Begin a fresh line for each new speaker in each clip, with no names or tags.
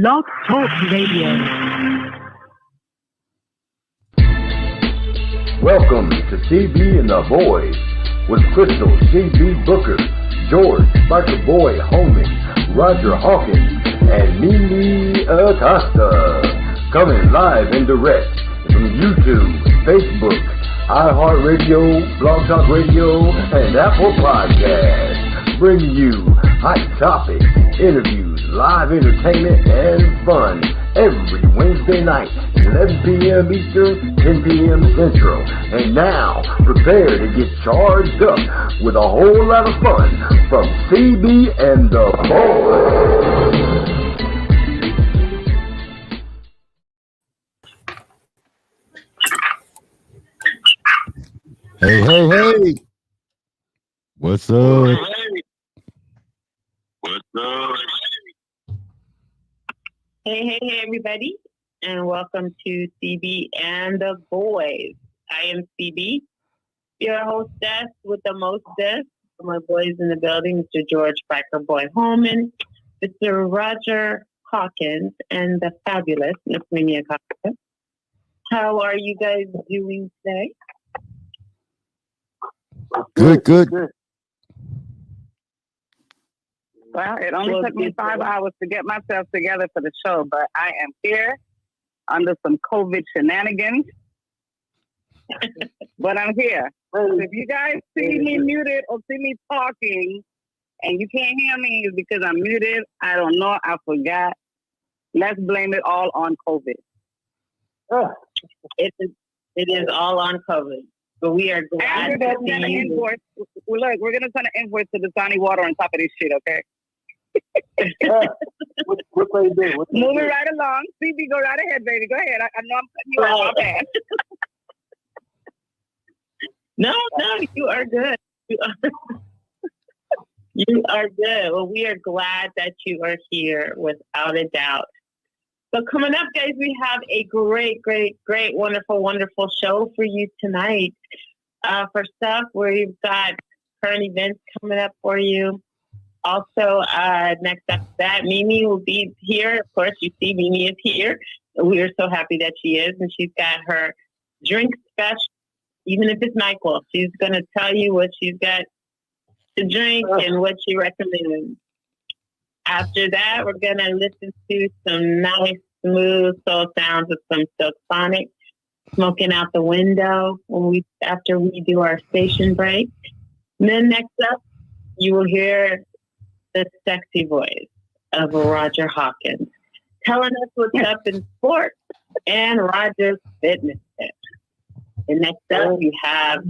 Blog Talk Radio.
Welcome to CB and the Boys with Crystal CB Booker, George Biker Boy Holman, Roger Hawkins, and Mimi Acosta. Coming live and direct from YouTube, Facebook, iHeartRadio, Blog Talk Radio, and Apple Podcasts. Bringing you hot topics, interviews, live entertainment, and fun every Wednesday night, 11 p.m. Eastern, 10 p.m. Central. And now, prepare to get charged up with a whole lot of fun from CB and the Boys.
Hey, hey, hey. What's up?
What's up?
Hey, everybody, and welcome to CB and the Boys. I am CB, your hostess with the mostest. My boys in the building, Mr. George Biker Boy Holman, Mr. Roger Hawkins, and the fabulous Miss Mimi Acosta. How are you guys doing today?
Good.
Well, it only took me 5 hours to get myself together for the show, but I am here under some COVID shenanigans. But I'm here. So if you guys see me muted or see me talking and you can't hear me, it's because I'm muted. I don't know. I forgot. Let's blame it all on COVID.
It is all on COVID. But we are glad to see you.
Look, we're going to send an invoice to the Sunny Water on top of this shit, okay?
What they do?
Moving right along. CB, go right ahead, baby. Go ahead. I know I'm cutting you off. My bad.
No, you are good. You are good. Well, we are glad that you are here, without a doubt. So coming up, guys, we have a great, wonderful show for you tonight. First up, we've got current events coming up for you. Also, next up to that, Mimi will be here. Of course, you see Mimi is here. We are so happy that she is, and she's got her drink special. Even if it's NyQuil, she's going to tell you what she's got to drink and what she recommends. After that, we're going to listen to some nice, smooth soul sounds of some Silk Sonic, smoking out the window after we do our station break. And then next up, you will hear the sexy voice of Roger Hawkins telling us what's up in sports and Roger's fitness tips. And next up, you have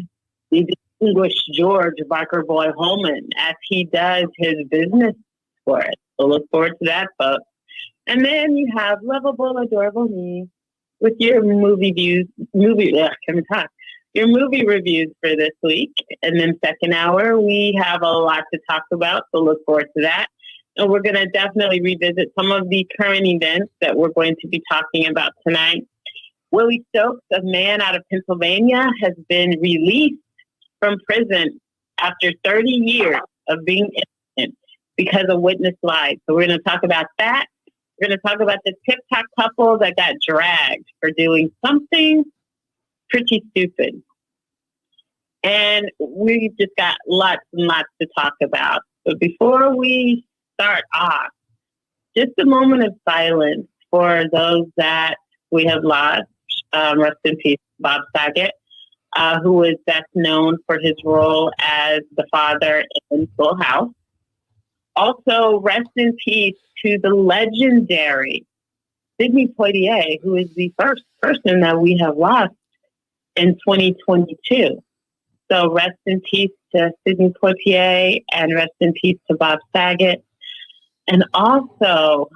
the distinguished George Biker Boy Holman as he does his business for it. So look forward to that, folks. And then you have lovable, adorable me with your your movie reviews for this week. And then second hour, we have a lot to talk about, so look forward to that. And we're going to definitely revisit some of the current events that we're going to be talking about tonight. Willie Stokes, a man out of Pennsylvania, has been released from prison after 30 years of being innocent because of witness lies. So we're going to talk about that. We're going to talk about the TikTok couple that got dragged for doing something pretty stupid. And we've just got lots and lots to talk about. But before we start off, just a moment of silence for those that we have lost. Rest in peace, Bob Saget, who is best known for his role as the father in Full House. Also, rest in peace to the legendary Sidney Poitier, who is the first person that we have lost in 2022. So rest in peace to Sidney Poitier and rest in peace to Bob Saget. And also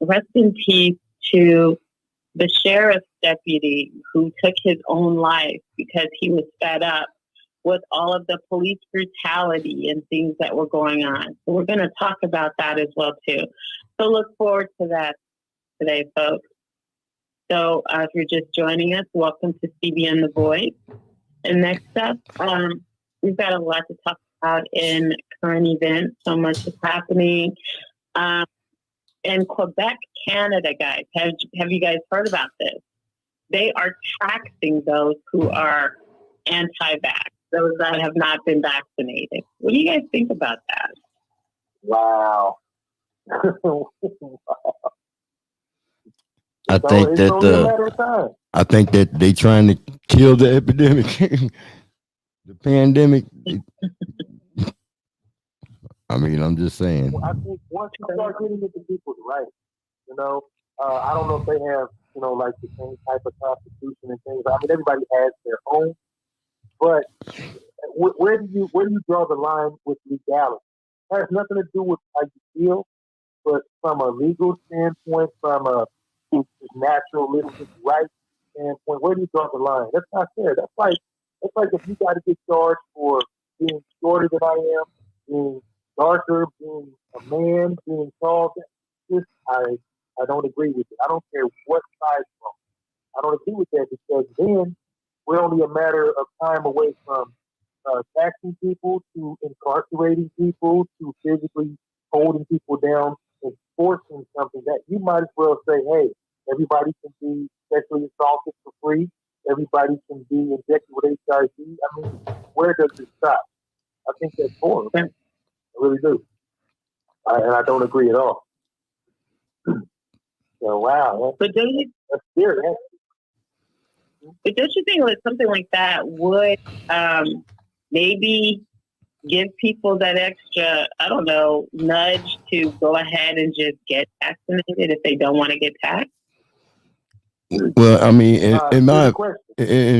rest in peace to the sheriff's deputy who took his own life because he was fed up with all of the police brutality and things that were going on. So we're going to talk about that as well, too. So look forward to that today, folks. So if you're just joining us, welcome to CB and the Boys. And next up, we've got a lot to talk about in current events. So much is happening. In Quebec, Canada, guys, have you guys heard about this? They are taxing those who are anti-vax, those that have not been vaccinated. What do you guys think about that?
Wow.
I think
it's
that
only a matter of time.
I think that they trying to kill the epidemic, the pandemic. I mean, I'm just saying.
I think once you start getting into people's rights, I don't know if they have, like the same type of constitution and things. I mean, everybody has their own, but where do you draw the line with legality? It has nothing to do with how you feel, but from a legal standpoint, from a natural living right standpoint, where do you draw the line? That's not fair. That's like if you got to get charged for being shorter than I am, being darker, being a man, being tall. I don't agree with it. I don't care what side from. I don't agree with that because then we're only a matter of time away from taxing people to incarcerating people to physically holding people down, enforcing something that you might as well say, hey, everybody can be sexually assaulted for free. Everybody can be injected with HIV. I mean, where does it stop? I think that's horrible. I really do. And I don't agree at all. So, wow.
But don't you,
that's scary.
but don't you think like something like that would maybe give people that extra, I don't know, nudge to go ahead and just get vaccinated if they don't want to get taxed?
Well, I mean, in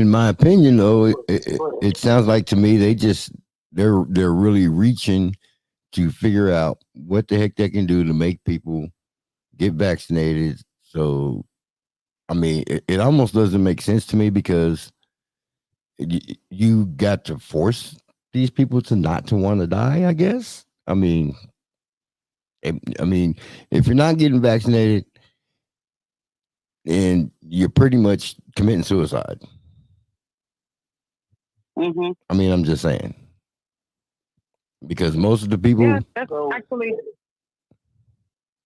my opinion, though, it sounds like to me they're really reaching to figure out what the heck they can do to make people get vaccinated. So, I mean, it almost doesn't make sense to me because you got to force these people to not to want to die, I guess. I mean, if you're not getting vaccinated, and you're pretty much committing suicide.
Mm-hmm.
I mean, I'm just saying. Because most of the people...
Yeah, that's actually...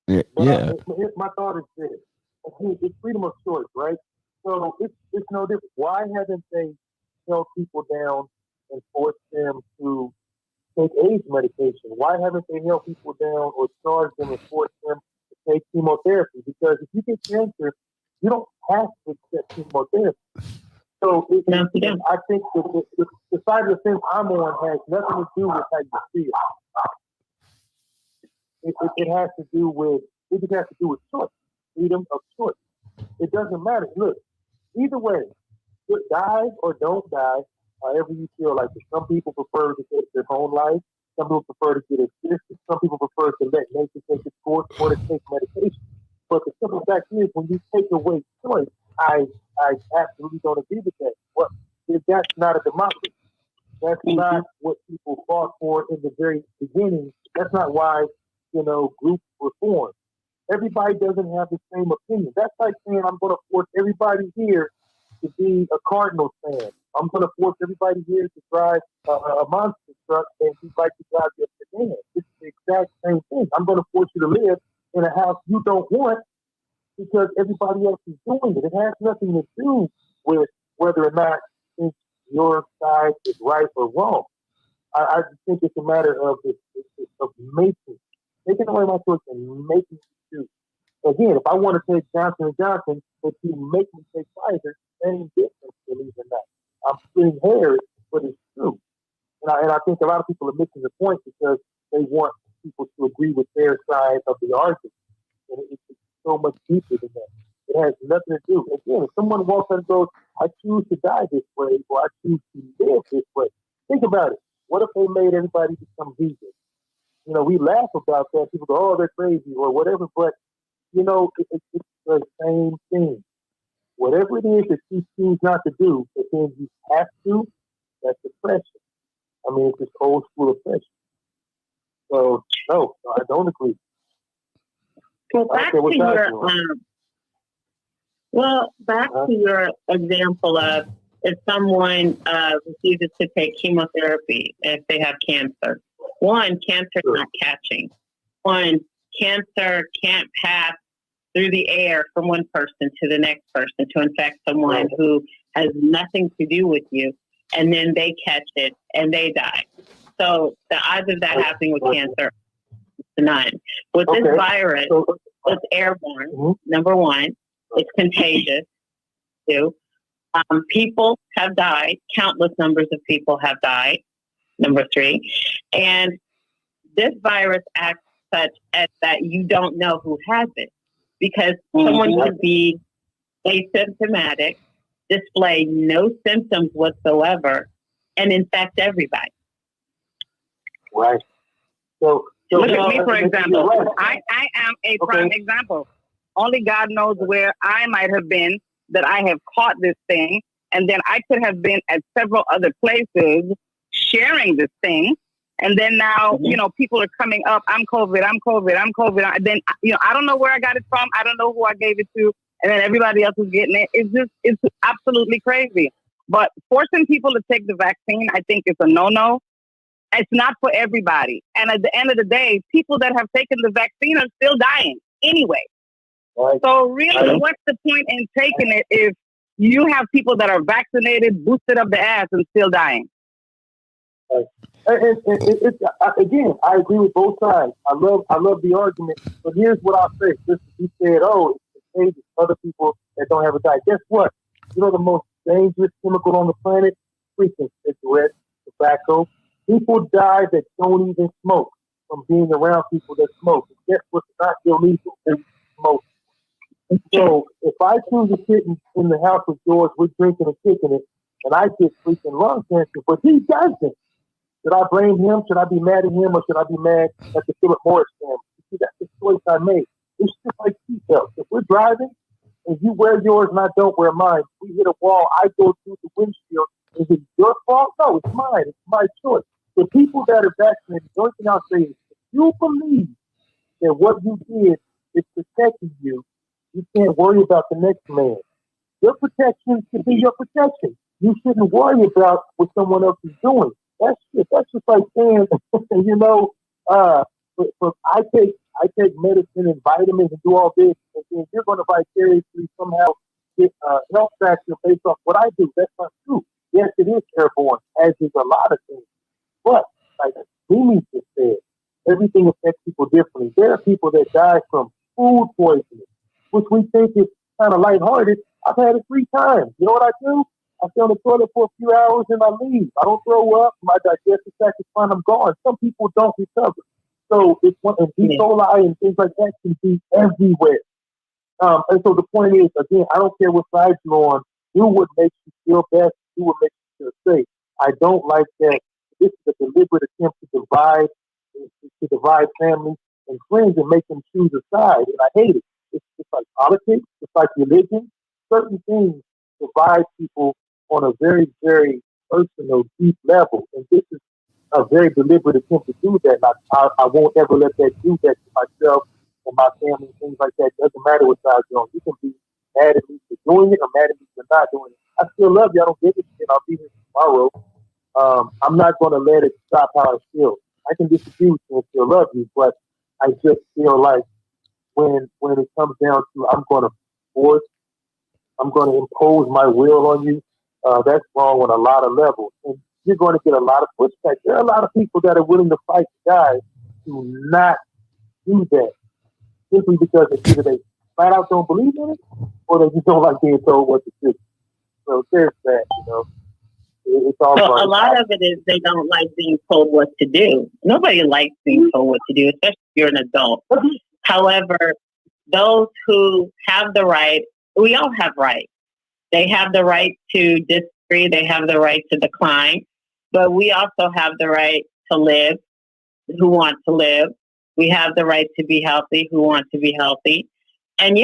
Yeah.
My thought is this. It's freedom of choice, right? So it's no different. Why haven't they held people down and forced them to take AIDS medication? Why haven't they held people down or charged them and forced them to take chemotherapy? Because if you get cancer, you don't have to accept chemotherapy. So I think the side of the fence I'm on has nothing to do with how you feel. It has to do with choice, freedom of choice. It doesn't matter. Look, either way, die or don't die, however you feel like it. Some people prefer to take their own life. Some people prefer to get assisted. Some people prefer to let nature take its course or to take medication. But the simple fact is, when you take away choice, I absolutely don't agree with that. Well, that's not a democracy. That's not what people fought for in the very beginning. That's not why, groups were formed. Everybody doesn't have the same opinion. That's like saying I'm going to force everybody here to be a Cardinals fan. I'm going to force everybody here to drive a monster truck and you'd like to drive your sedan. It's the exact same thing. I'm going to force you to live in a house you don't want because everybody else is doing it. It has nothing to do with whether or not your side is right or wrong. I just think it's a matter of taking away my choice and making me choose. Again, if I want to take Johnson & Johnson, but you make me take Pfizer, that ain't different, believe it or not. I'm splitting hairs, but it's true. And I think a lot of people are missing the point because they want people to agree with their side of the argument. And it's so much deeper than that. It has nothing to do. Again, if someone walks out and goes, I choose to die this way, or I choose to live this way, think about it. What if they made everybody become vegan? We laugh about that. People go, oh, they're crazy or whatever. But, it's the same thing. Whatever it is that you choose not to do, but then you have to, that's oppression. I mean, it's just old school oppression. So, no, I don't agree.
So back to your example of if someone refuses to take chemotherapy if they have cancer. One, cancer is not catching. One, cancer can't pass through the air from one person to the next person to infect someone who has nothing to do with you, and then they catch it and they die. So the odds of that happening with cancer is none. With this virus, it's airborne, number one. It's contagious, two. People have died. Countless numbers of people have died, number three. And this virus acts such as that you don't know who has it, because someone could be asymptomatic, display no symptoms whatsoever, and infect everybody.
Right. So
look at me, for example. I am a prime example. Only God knows where I might have been that I have caught this thing. And then I could have been at several other places sharing this thing. And then now, people are coming up. I'm COVID. And then, I don't know where I got it from. I don't know who I gave it to. And then everybody else is getting it. It's absolutely crazy. But forcing people to take the vaccine, I think is a no-no. It's not for everybody. And at the end of the day, people that have taken the vaccine are still dying anyway. Right. So really, what's the point in taking it if you have people that are vaccinated, boosted up the ass, and still dying?
Right. And again, I agree with both sides. I love the argument. But here's what I'll say. You said, it's contagious. Other people that don't have a diet. Guess what? You know the most dangerous chemical on the planet? Freaking cigarettes, tobacco. People die that don't even smoke from being around people that smoke. And guess what's not illegal? It's smoke. So if I choose to sit in the house with George, we're drinking and kicking it, and I get freaking lung cancer, but he doesn't. Should I blame him? Should I be mad at him, or should I be mad at the Philip Morris family? See, that's the choice I made. It's just like seatbelts. If we're driving and you wear yours and I don't wear mine, we hit a wall, I go through the windshield. Is it your fault? No, it's mine. It's my choice. The people that are vaccinated, the only thing I'll say is, if you believe that what you did is protecting you, you can't worry about the next man. Your protection should be your protection. You shouldn't worry about what someone else is doing. That's just like saying, I take medicine and vitamins and do all this, and then you're going to vicariously somehow get health factor based off what I do. That's not true. Yes, it is airborne, as is a lot of things. But like Mimi just said, everything affects people differently. There are people that die from food poisoning, which we think is kind of lighthearted. I've had it 3 times. You know what I do? I stay on the toilet for a few hours and I leave. I don't throw up. My digestive tract is fine. I'm gone. Some people don't recover. So it's and E. coli and things like that can be everywhere. And so the point is, again, I don't care what side you're on. Do what makes you feel best. Do what makes you feel safe. I don't like that. This is a deliberate attempt to divide families and friends and make them choose a side. And I hate it. It's like politics. It's like religion. Certain things divide people on a very, very personal, deep level. And this is a very deliberate attempt to do that. I won't ever let that do that to myself and my family and things like that. It doesn't matter what side you're on. You can be mad at me for doing it or mad at me for not doing it. I still love you. I don't give a shit. I'll be here tomorrow. I'm not going to let it stop how I feel. I can disagree with you and still love you, but I just feel like when it comes down to I'm going to impose my will on you, that's wrong on a lot of levels. And you're going to get a lot of pushback. There are a lot of people that are willing to fight the guy to not do that simply because either they flat out don't believe in it or they just don't like being told what to do. So there's that, It's all
so a lot of it is they don't like being told what to do. Nobody likes being told what to do, especially if you're an adult. However, those who have the right, we all have rights. They have the right to disagree. They have the right to decline. But we also have the right to live, who want to live. We have the right to be healthy, who want to be healthy. And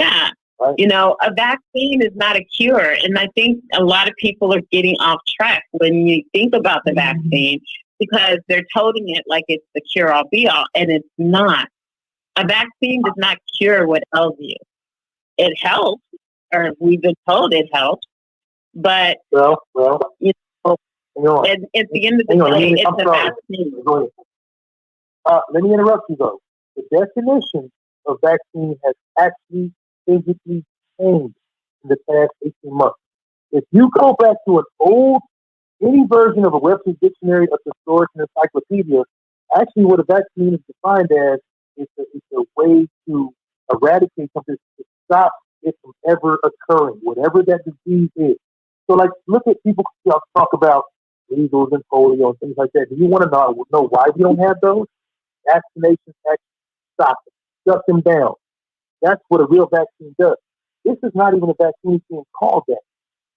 right. A vaccine is not a cure. And I think a lot of people are getting off track when you think about the vaccine because they're toting it like it's the cure-all, be-all, and it's not. A vaccine does not cure what ails you. It helps, or we've been told it helps, but at the end of the day, it's a vaccine.
Let me interrupt you though. The definition of vaccine has actually physically changed in the past 18 months. If you go back to any version of a Webster's Dictionary, a thesaurus, an encyclopedia, actually what a vaccine is defined as is a way to eradicate something, to stop it from ever occurring, whatever that disease is. So, like, look at people talk about measles and polio and things like that. Do you want to know why we don't have those? Vaccinations actually stop them, shut them down. That's what a real vaccine does. This is not even a vaccine being called that.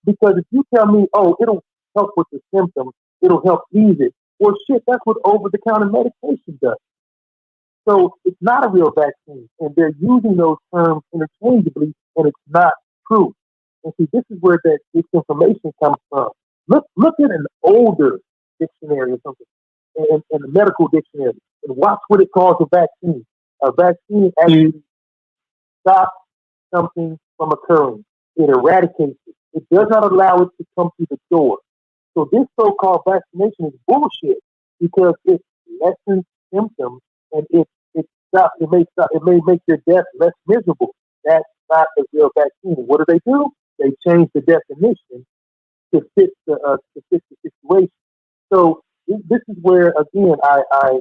Because if you tell me, oh, it'll help with the symptoms, it'll help ease it, well, shit, that's what over-the-counter medication does. So it's not a real vaccine, and they're using those terms interchangeably, and it's not true. And see, this is where this information comes from. Look at an older dictionary or something, in the medical dictionary, and watch what it calls a vaccine. A vaccine actually stops something from occurring. It eradicates it. It does not allow it to come through the door. So this so-called vaccination is bullshit because it lessens symptoms and it may make your death less miserable. That's not a real vaccine. What do? They change the definition to fit the situation. So this is where again I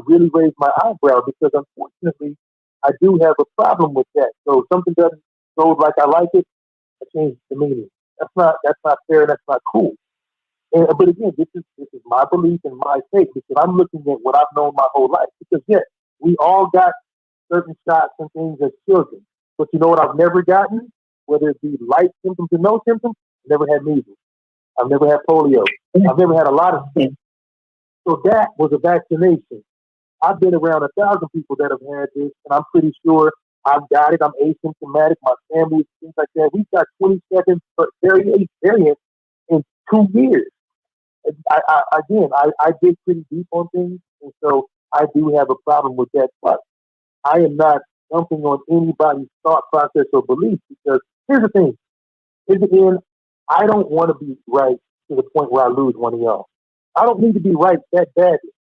really raise my eyebrow because unfortunately I do have a problem with that. So if something doesn't go like I like it, I change the meaning. That's not fair and that's not cool. But again, this is my belief and my take because I'm looking at what I've known my whole life. Because yes, we all got certain shots and things as children. But you know what I've never gotten? Whether it be light symptoms or no symptoms, I've never had measles. I've never had polio. I've never had a lot of things. So that was a vaccination. I've been around 1,000 people that have had this, and I'm pretty sure I've got it. I'm asymptomatic. My family, things like that. We've got 27 variants in 2 years. I dig pretty deep on things, and so I do have a problem with that. But I am not jumping on anybody's thought process or belief because here's the thing. In the end, I don't want to be right to the point where I lose one of y'all. I don't need to be right that badly.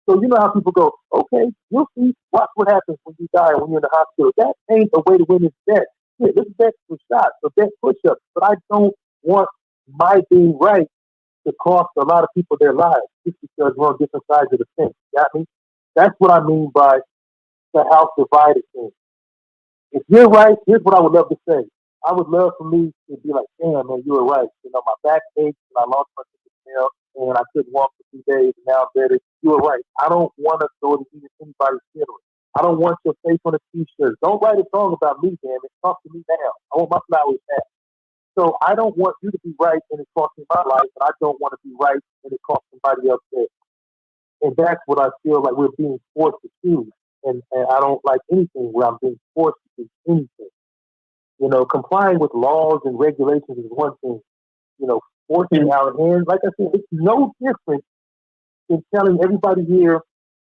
So you know how people go, okay, you'll see, watch what happens when you die or when you're in the hospital. That ain't a way to win this bet. Yeah, this bet for shots or bet push-ups, but I don't want my being right to cost a lot of people their lives just because we're on different sides of the fence. You got me? That's what I mean by the house divided thing. If you're right, here's what I would love to say. I would love for me to be like, damn, man, you were right. You know, my back ached and I lost my nail and I couldn't walk for 2 days and now I'm better. You were right. I don't want to throw it in anybody's funeral. I don't want your face on a t-shirt. Don't write a song about me, damn it. Talk to me now. I want my flowers back. So I don't want you to be right and it cost me my life, and I don't want to be right and it cost somebody else theirs. And that's what I feel like we're being forced to choose. And I don't like anything where I'm being forced to do anything. You know, complying with laws and regulations is one thing. You know, forcing our hands, like I said, it's no different than telling everybody here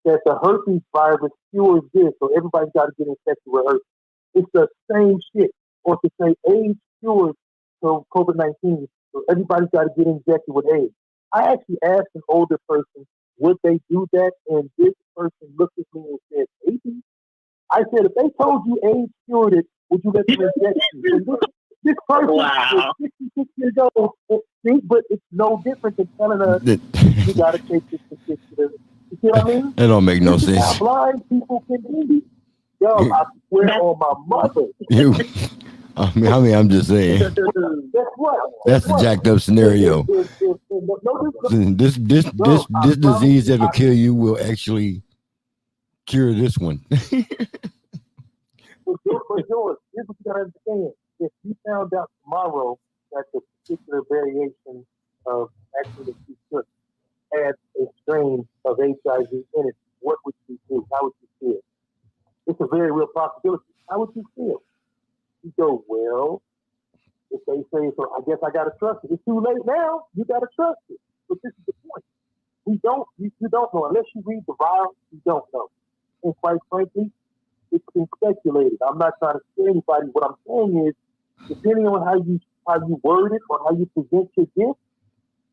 that the herpes virus cures this, so everybody's got to get infected with herpes. It's the same shit. Or to say AIDS cures COVID-19, so everybody's got to get injected with AIDS. I actually asked an older person, would they do that? And this person looked at me and said, maybe. I said, if they told you AIDS cured it, would you let them inject you? This person is 66 years old, but it's no different than telling us you got to take this particular. You see what I mean?
That don't make no sense.
How blind people can be. Yo, I swear on my mother.
I'm just saying. That's a jacked up scenario. This disease that'll kill you will actually cure this one.
But George, here's what you gotta understand. If you found out tomorrow that the particular variation of actually that you took had a strain of HIV in it, what would you do? How would you feel? It's a very real possibility. How would you feel? You go, well, if they say so, I guess I gotta trust it. It's too late now. You gotta trust it. But this is the point. You don't know unless you read the vial. You don't know. And quite frankly, it's been speculated. I'm not trying to scare anybody. What I'm saying is, depending on how you word it or how you present your gift,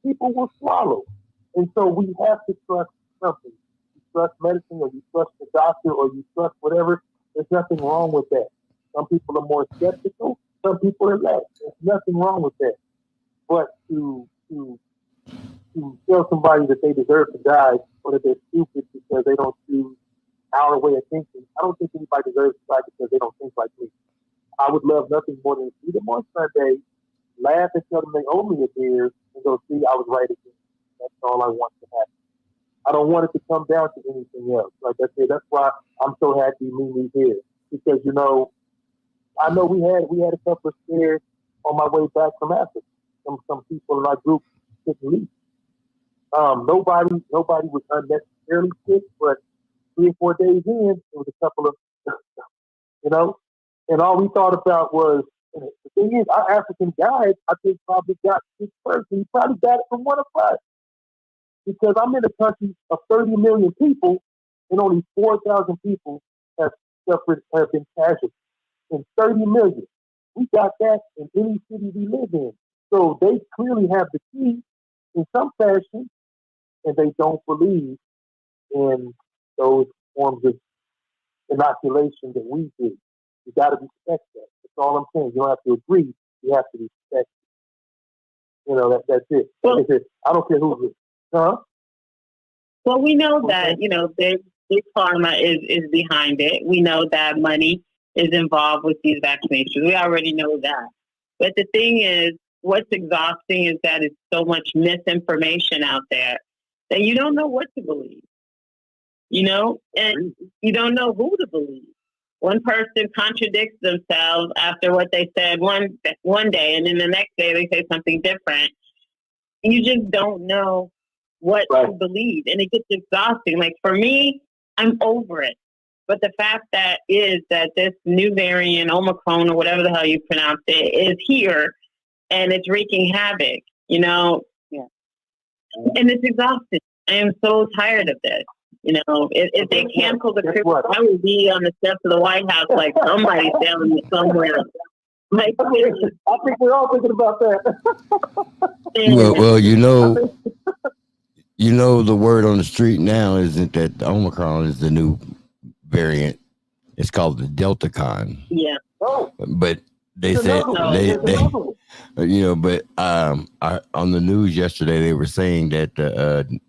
people will swallow. And so we have to trust something. You trust medicine, or you trust the doctor, or you trust whatever. There's nothing wrong with that. Some people are more skeptical. Some people are less. There's nothing wrong with that. But to tell somebody that they deserve to die or that they're stupid because they don't choose our way of thinking, I don't think anybody deserves to die because they don't think like me. I would love nothing more than to see them on Sunday, laugh and tell them they owe me a beer, and go see I was right again. That's all I want to happen. I don't want it to come down to anything else. Like I said, that's why I'm so happy Mimi's here. Because, you know, I know we had a couple of scares on my way back from Africa. Some people in our group couldn't leave. Nobody was unnecessarily sick, but 3 or 4 days in, it was a couple of, you know, and all we thought about was, the thing is, our African guide, I think, probably got sick first, and he probably got it from one of us. Because I'm in a country of 30 million people, and only 4,000 people have been casualties. In 30 million. We got that in any city we live in. So they clearly have the key in some fashion, and they don't believe in those forms of inoculation that we do. You got to respect that. That's all I'm saying. You don't have to agree. You have to respect it. You know, that's it.
Well,
I don't care who it is. Huh?
Well, we know that, you know, big pharma is behind it. We know that money is involved with these vaccinations. We already know that. But the thing is, what's exhausting is that it's so much misinformation out there that you don't know what to believe, you know, and you don't know who to believe. One person contradicts themselves after what they said one day, and then the next day they say something different. You just don't know what to believe, and it gets exhausting. Like for me, I'm over it. But the fact that this new variant, Omicron, or whatever the hell you pronounce it, is here, and it's wreaking havoc, you know? Yeah. And it's exhausting. I am so tired of this. You know, if they cancel the trip, I would be on the steps of the White House like somebody's down somewhere. Like, I
think we're all thinking about that.
Well, you know, the word on the street now isn't that the Omicron is the new variant. It's called the Deltacon.
Yeah.
But they said you know, but on the news yesterday they were saying that the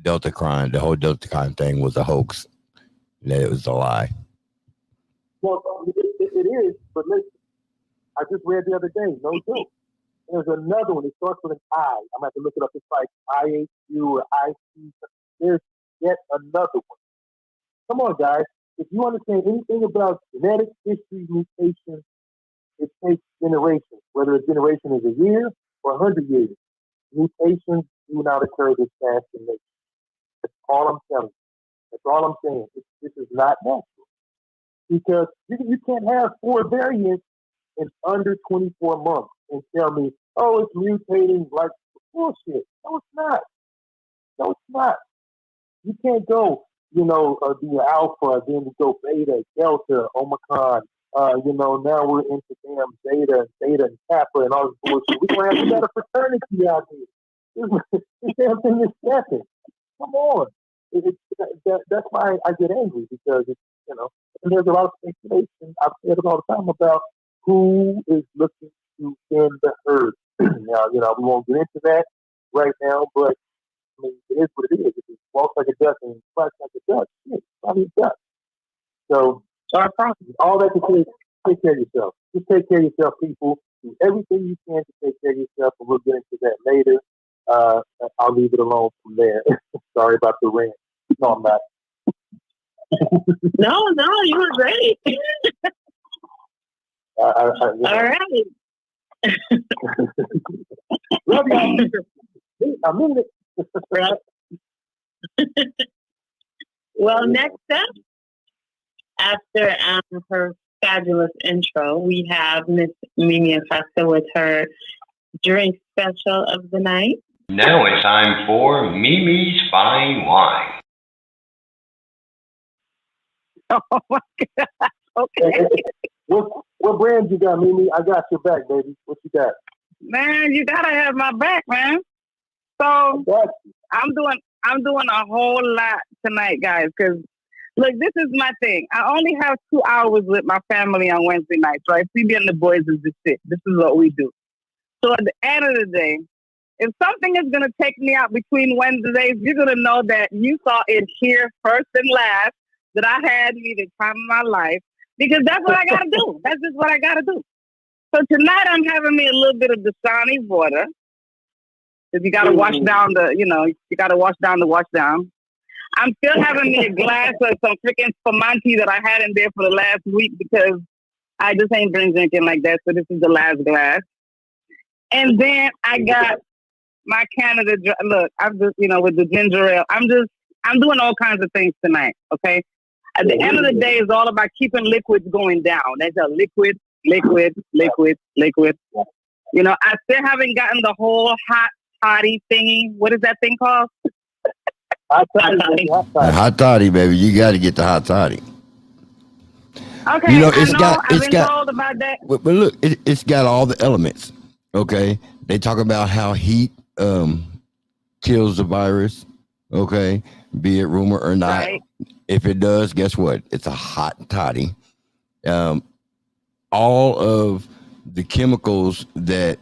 Deltacron, the whole Deltacon thing was a hoax. That it was a lie.
Well, it is, but listen, I just read the other day, no joke. There's another one. It starts with an I. I'm going to have to look it up. It's like IHU or IC. There's yet another one. Come on, guys. If you understand anything about genetic history, mutation, it takes generations. Whether a generation is a year or 100 years, mutations do not occur this fast in nature. That's all I'm telling you. That's all I'm saying. This is not natural. Because you can't have 4 variants in under 24 months and tell me, oh, it's mutating like bullshit. No, it's not. No, it's not. You can't go, you know, the alpha, then you go beta, delta, omicron. You know, now we're into damn zeta, and kappa, and all this bullshit. We got a fraternity out here. This damn thing is stepping. Come on. That's why I get angry, because it's, you know, and there's a lot of speculation. I've said it all the time about who is looking to end the herd. Now, you know, we won't get into that right now, but I mean, it is what it is. If it walks like a duck and quacks like a duck, it's probably a duck. So, all that to say, take care of yourself. Just take care of yourself, people. Do everything you can to take care of yourself, and we'll get into that later. I'll leave it alone from there. Sorry about the rant. No, I'm not.
No, you were great. All right.
Love you. I mean it.
Well, next up, after her fabulous intro, we have Miss Mimi Acosta with her drink special of the night.
Now it's time for Mimi's Fine Wine.
Oh my God. Okay.
What brand you got, Mimi? I got your back, baby. What you got?
Man, you gotta have my back, man. So I'm doing a whole lot tonight, guys, because Look, this is my thing. I only have 2 hours with my family on Wednesday nights, right? CB and the boys is just it. This is what we do. So at the end of the day, if something is going to take me out between Wednesdays, you're going to know that you saw it here first and last, that I had me the time of my life, because that's what I got to do. That's just what I got to do. So tonight I'm having me a little bit of Dasani water, because you got to wash down you got to wash down the wash down. I'm still having me a glass of some freaking spumante that I had in there for the last week, because I just ain't drinking like that. So this is the last glass. And then I got my Canada. Look, I'm just, with the ginger ale. I'm doing all kinds of things tonight. Okay. At the end of the day, it's all about keeping liquids going down. That's a liquid. I still haven't gotten the whole hot toddy thingy. What is that thing called?
Hot toddy, baby. You got to get the hot toddy.
Okay, I've been told about that.
But look, it's got all the elements. Okay, they talk about how heat kills the virus. Okay, be it rumor or not. Right. If it does, guess what? It's a hot toddy. All of the chemicals the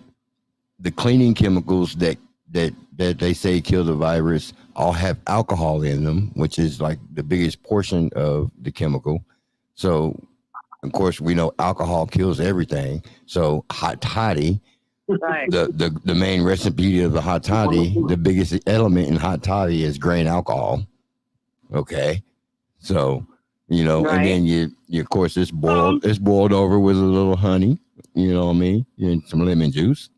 cleaning chemicals that they say kill the virus all have alcohol in them, which is like the biggest portion of the chemical. So, of course, we know alcohol kills everything. So, hot toddy, right. the main recipe of the hot toddy, the biggest element in hot toddy is grain alcohol. Okay, so right. And then you of course it's boiled over with a little honey. You know what I mean? And some lemon juice.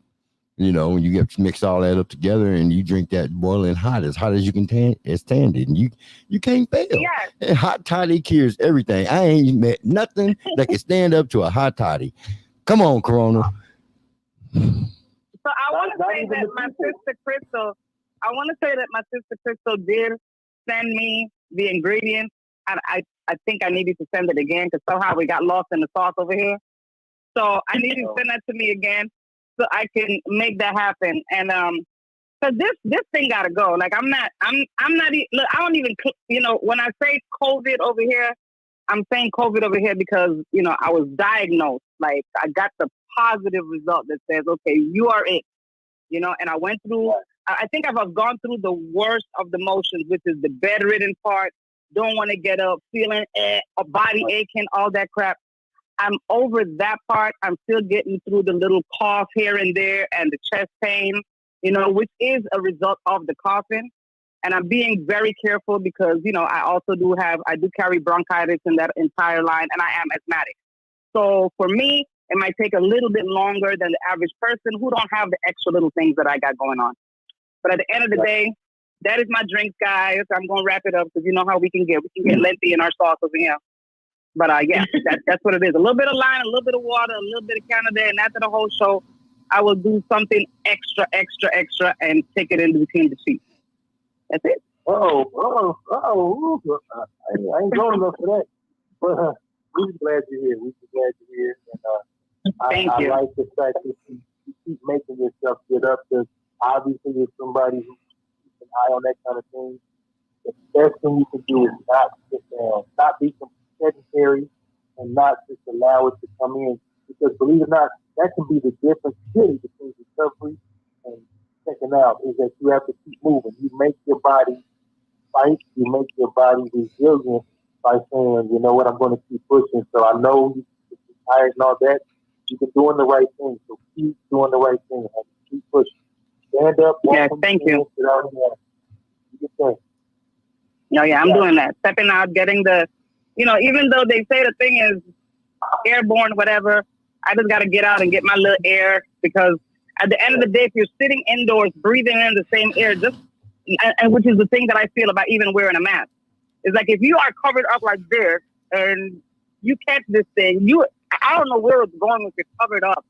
When you get mix all that up together and you drink that boiling hot as you can stand it, and you can't fail. Yes. And hot toddy cures everything. I ain't met nothing that can stand up to a hot toddy. Come on, Corona.
So I want to say that my sister Crystal did send me the ingredients. I think I needed to send it again, because somehow we got lost in the sauce over here. So I need to send that to me again, so I can make that happen. And so this thing gotta go. Like I'm not. Look, I don't even. When I say COVID over here, I'm saying COVID over here because I was diagnosed. Like I got the positive result that says, okay, you are it. And I went through. I think I've gone through the worst of the motions, which is the bedridden part. Don't want to get up, feeling a body aching, all that crap. I'm over that part. I'm still getting through the little cough here and there and the chest pain, which is a result of the coughing. And I'm being very careful because, I also do carry bronchitis in that entire line, and I am asthmatic. So for me, it might take a little bit longer than the average person who don't have the extra little things that I got going on. But at the end of the day, that is my drink, guys. I'm going to wrap it up because you know how we can get lengthy in our sauce over here. But that's what it is. A little bit of lime, a little bit of water, a little bit of Canada, and after the whole show, I will do something extra, and take it in between the sheets. That's it.
I ain't going enough for that. But we're glad you're here. And
Thank you.
I like the fact that you keep making yourself get up, because obviously you're somebody who keeps an eye on that kind of thing. The best thing you can do is not sit down, not be sedentary, and not just allow it to come in. Because believe it or not, that can be the difference really between recovery and checking out, is that you have to keep moving. You make your body fight, you make your body resilient by saying, you know what, I'm going to keep pushing. So I know you're tired and all that. You've been doing the right thing, so keep doing the right thing. Keep pushing. Stand up.
Yeah, thank you. I'm doing that. Stepping out, getting the, even though they say the thing is airborne, whatever, I just got to get out and get my little air, because at the end of the day, if you're sitting indoors, breathing in the same air, and which is the thing that I feel about even wearing a mask, is like if you are covered up like this and you catch this thing, I don't know where it's going if you're covered up.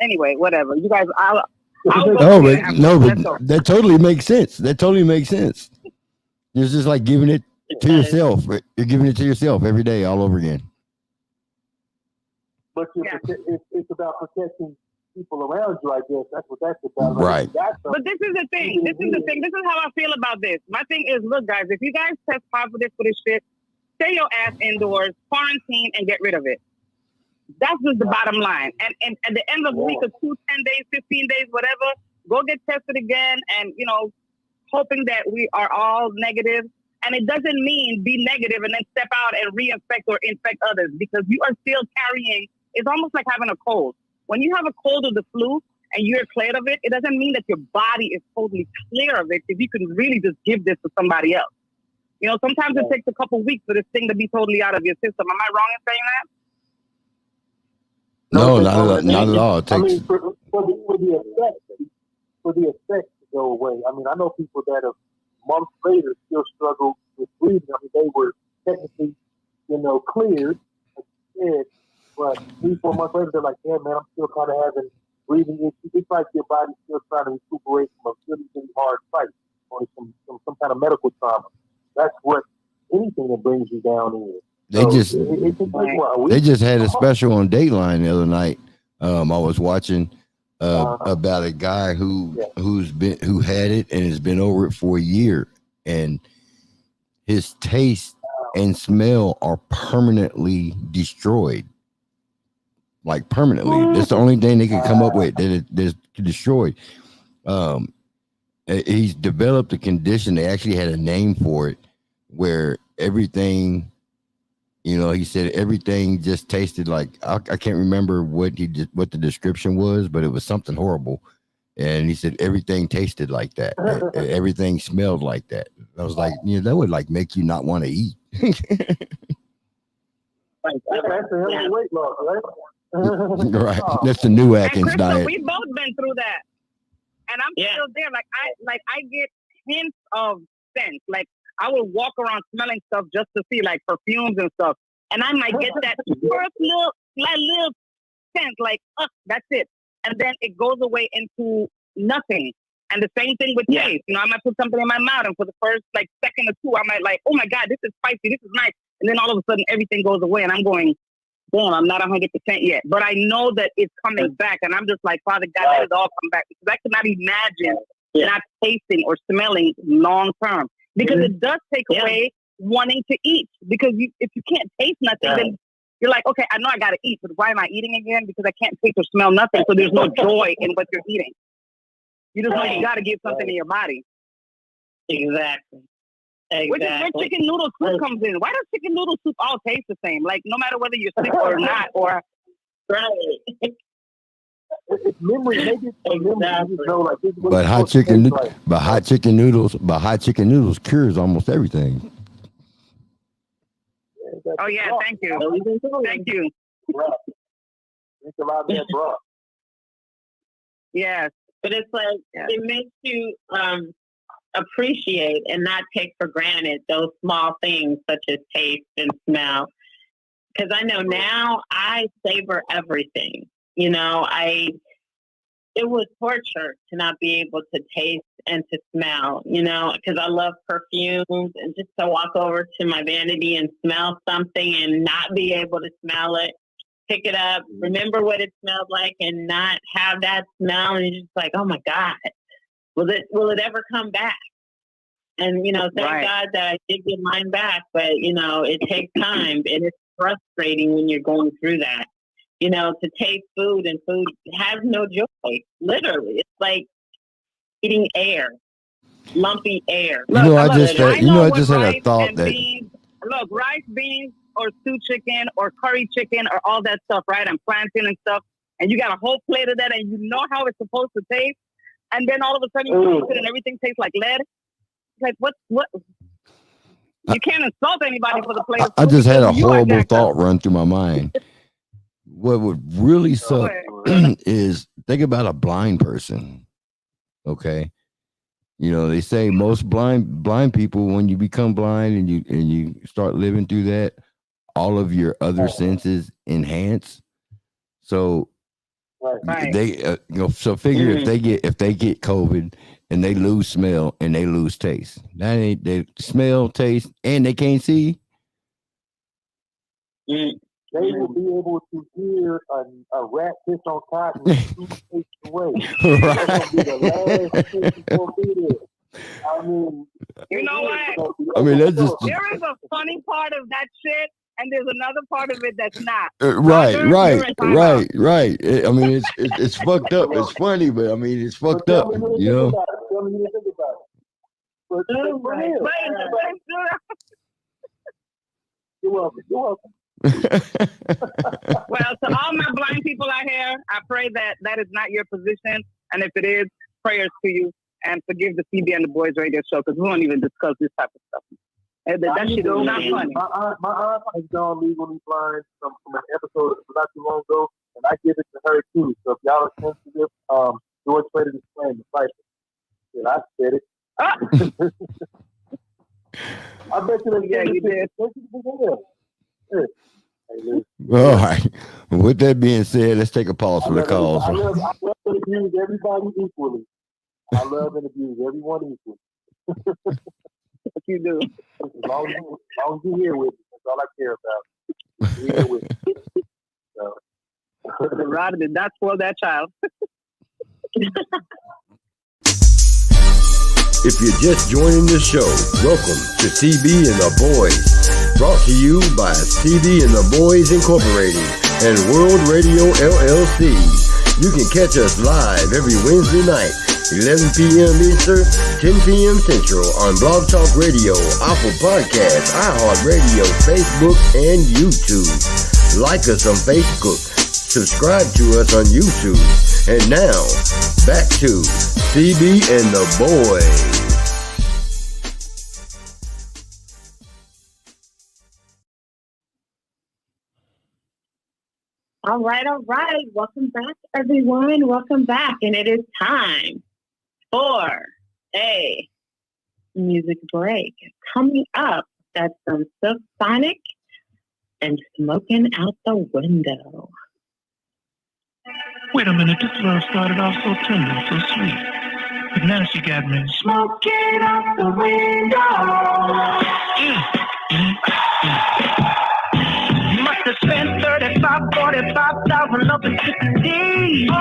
Anyway, whatever. You guys, but
that totally makes sense. It's just like giving it to yourself. You're giving it to yourself every day, all over again.
But it's about protecting people around you, I guess that's what that's about.
Right.
But this is the thing. This is the thing. This is how I feel about this. My thing is, look, guys, if you guys test positive for this shit, stay your ass indoors, quarantine, and get rid of it. That's just the bottom line. And at the end of the week or 2, 10 days, 15 days, whatever, go get tested again and, you know, hoping that we are all negative. And it doesn't mean be negative and then step out and reinfect or infect others, because you are still carrying. It's almost like having a cold. When you have a cold or the flu and you're clear of it, it doesn't mean that your body is totally clear of it if you can really just give this to somebody else. You know, sometimes it takes a couple weeks for this thing to be totally out of your system. Am I wrong in saying that?
No, not at all. It takes...
I mean, for the effect to go away. I mean, I know people that have months later still struggle with breathing. I mean, they were technically, you know, cleared, like you said, but 3-4 months later, they're like, yeah, man, I'm still kind of having breathing issues. It's like your body's still trying to recuperate from a really, really hard fight or some kind of medical trauma. That's what anything that brings you down is.
They just had a special on Dateline the other night. I was watching about a guy who had it and has been over it for a year, and his taste and smell are permanently destroyed. Like permanently. That's the only thing they can come up with that is destroyed. He's developed a condition. They actually had a name for it, where everything, you know, he said everything just tasted like, I can't remember what the description was, but it was something horrible. And he said everything tasted like that. Everything smelled like that. I was like, you know, that would like make you not want to eat.
That's a weight loss, right?
Right. That's the new Atkins diet.
We've both been through that. And I'm still there. Like I get hints of scent. Like I will walk around smelling stuff just to see like perfumes and stuff. And I might get that first little scent, like, that's it. And then it goes away into nothing. And the same thing with taste. You know, I might put something in my mouth, and for the first like second or two, I might like, oh my God, this is spicy, this is nice. And then all of a sudden everything goes away and I'm going, damn, I'm not 100% yet. But I know that it's coming back. And I'm just like, Father God, let it all come back. Because I cannot imagine not tasting or smelling long term. Because it does take away wanting to eat. Because if you can't taste nothing, then you're like, okay, I know I got to eat, but why am I eating again? Because I can't taste or smell nothing. So there's no joy in what you're eating. You just know you got to give something to your body.
Exactly.
Which is where chicken noodle soup comes in. Why does chicken noodle soup all taste the same? Like, no matter whether you're sick or not, or...
It's memory. Maybe it's memory. You know, like,
but hot chicken noodles cures almost everything.
Oh yeah, thank you. Thank you.
Drink a lot of that broth.
Yes.
But it's like, it makes you appreciate and not take for granted those small things such as taste and smell. Because I know now I savor everything. You know, it was torture to not be able to taste and to smell, you know, because I love perfumes, and just to walk over to my vanity and smell something and not be able to smell it, pick it up, remember what it smelled like, and not have that smell, and you're just like, oh my God, will it ever come back? And, you know, thank God that I did get mine back, but, you know, it takes time, and it's frustrating when you're going through that. You know, to taste food, and food has no joy. Literally, it's like eating air, lumpy air.
Look, I just had a thought that
beans, rice, beans, or stew chicken, or curry chicken, or all that stuff, right? And plantain and stuff, and you got a whole plate of that, and you know how it's supposed to taste, and then all of a sudden you taste it, and everything tastes like lead. Like what? You can't insult anybody for the plate.
I just had a horrible thought run through my mind. What would really suck is, think about a blind person. Okay, you know, they say most blind people, when you become blind and you start living through that, all of your other senses enhance. So they so figure if they get COVID and they lose smell and they lose taste, that ain't they smell, taste, and they can't see.
they will be able to hear a rat piss on cotton 2 states away. That's going to be the last place it's going to be there. I mean,
you know what?
I mean, that's just
there is a funny part of that shit, and there's another part of it that's not.
right. I mean, it's fucked up. It's funny, but I mean, it's fucked up. You know.
Tell me what you think about it. But you're welcome. You're welcome.
Well, to all my blind people out here, I pray that is not your position, and if it is, prayers to you, and forgive the CB and the Boys radio show because we won't even discuss this type of stuff. That shit is not funny.
My aunt has gone legally blind from an episode not too long ago, and I give it to her too. So if y'all are sensitive, George Trader explained the fight. And I said it. I bet you
you did.
All right. With that being said, let's take a pause for the calls.
I love and abuse everybody equally. I love and abuse everyone equally.
You do.
As long as you're here with me, that's all I care about. You're here with me. So.
Rod did not spoil that child.
If you're just joining the show, welcome to CB and the BOYZ. Brought to you by CB and the BOYZ Incorporated and World Radio LLC. You can catch us live every Wednesday night, 11 p.m. Eastern, 10 p.m. Central on Blog Talk Radio, Apple Podcasts, iHeartRadio, Facebook, and YouTube. Like us on Facebook. Subscribe to us on YouTube. And now, back to CB and the BOYZ.
All right. Welcome back, everyone. Welcome back. And it is time for a music break. Coming up, that's some Silk Sonic and Smoking Out the Window.
Wait a minute, this love started off so tender, so sweet. But now she got me smoking out the window. You must have spent 35, 45,000 up in Tiffany. Oh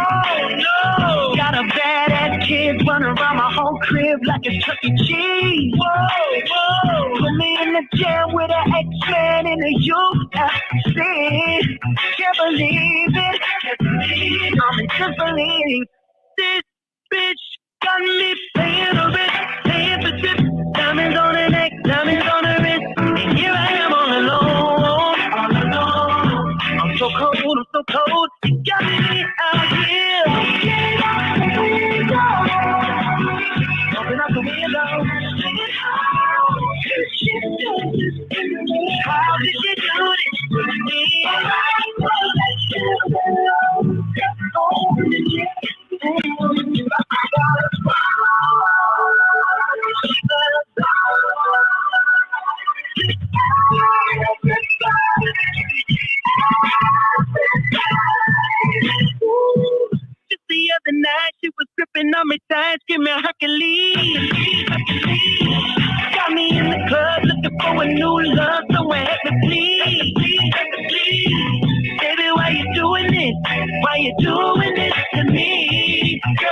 no! Got a badass kid running around my whole crib like it's Chuck E. Cheese. Whoa! Put me in the jail with an X-Man in the UFC. Can't believe it. I'm in disbelief. This bitch got me paying a bit, paying for tips. Diamonds on her neck, diamonds on her wrist. And here I am all alone. I'm so cold. You got me out here. Open up the window. How did you do this to me? Just the other night, she was gripping on me tight, screaming Hercules. Got me in the club looking for a new love, so I had to please. Baby, why you doing this? Why you doing this to me, girl?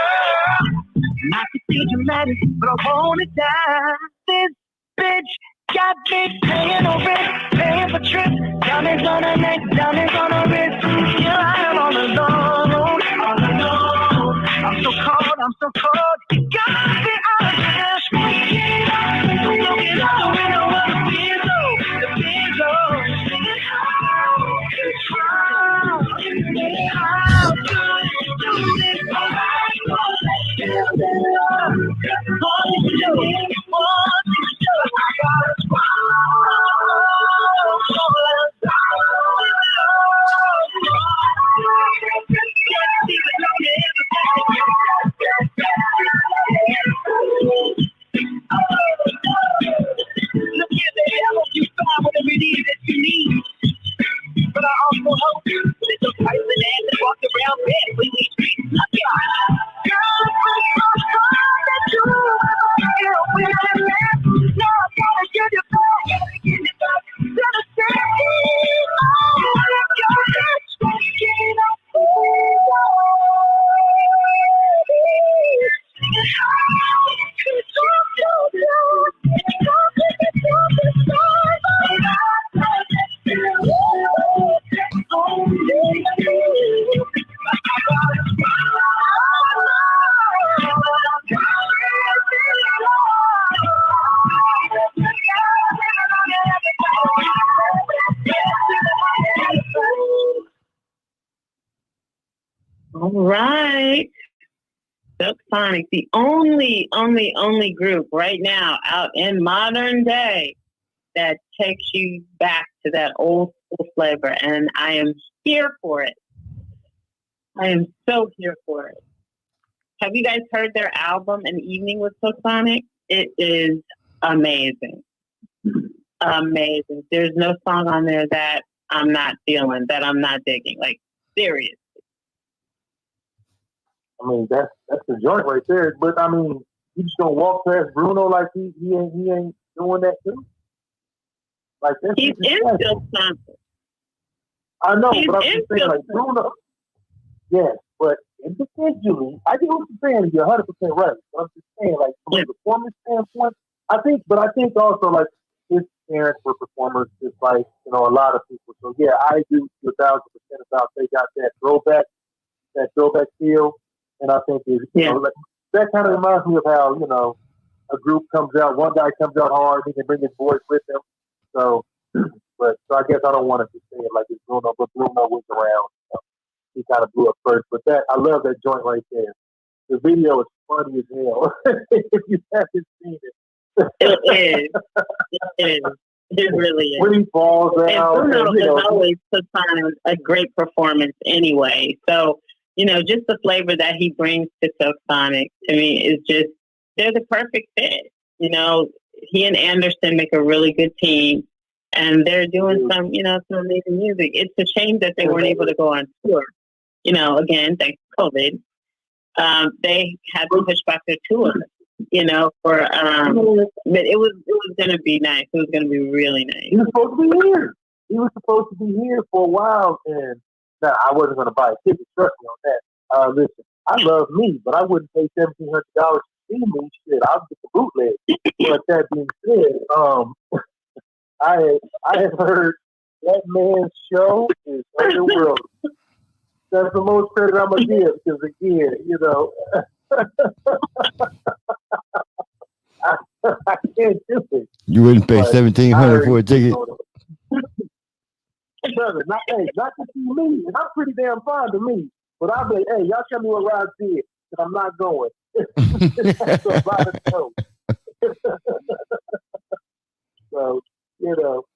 I could be dramatic, but I wanna die. This bitch got me paying no rent, paying for trips. Diamonds on her neck, diamonds on her wrist. Here I am all alone. I'm so cold. You got me out here, smoking out the window of the Benzo. Singing how good you do this?
Right. Silk Sonic, the only group right now out in modern day that takes you back to that old school flavor. And I am here for it. I am so here for it. Have you guys heard their album, An Evening with Silk Sonic? It is amazing. Amazing. There's no song on there that I'm not feeling, that I'm not digging. Like, serious.
I mean, that's the joint right there. But I mean, you just gonna walk past Bruno like he ain't doing that too? Like
he's in Silk Sonic.
I know, but I'm just saying, like Bruno. Yes, but individually, I get what you're saying. You're 100% right. But I'm just saying, like from a performance standpoint, I think also like his parents were performers, just like a lot of people. So yeah, I agree with you 1,000% about they got that throwback feel. And I think that kind of reminds me of how, a group comes out, one guy comes out hard, he can bring his voice with him. So I guess I don't want to just say it like it's Bruno, but Bruno was around. He kind of blew up first. But I love that joint right there. The video is funny as hell. If you haven't seen it.
It is. It really is.
When he falls out.
And Bruno has always put on a great performance anyway. So, just the flavor that he brings to Silk Sonic, to me, is just, they're the perfect fit. He and Anderson make a really good team, and they're doing some amazing music. It's a shame that they weren't able to go on tour. Again, thanks to COVID. They had to push back their tour, but it was going to be nice. It was going to be really nice.
He was supposed to be here. He was supposed to be here for a while, and now, I wasn't going to buy a ticket. Trust me on that. Listen, I love me, but I wouldn't pay $1,700 to see me. Shit, I'll get the bootleg. But that being said, I have heard that man's show is underworld. That's the most credit I'm going to give because, again, I can't do it.
You wouldn't pay $1,700 for a ticket?
Brother, not to see me. And I'm pretty damn fond of me. But I'll be like, hey, y'all tell me what Rod did, because I'm not going. That's a lot of show. So,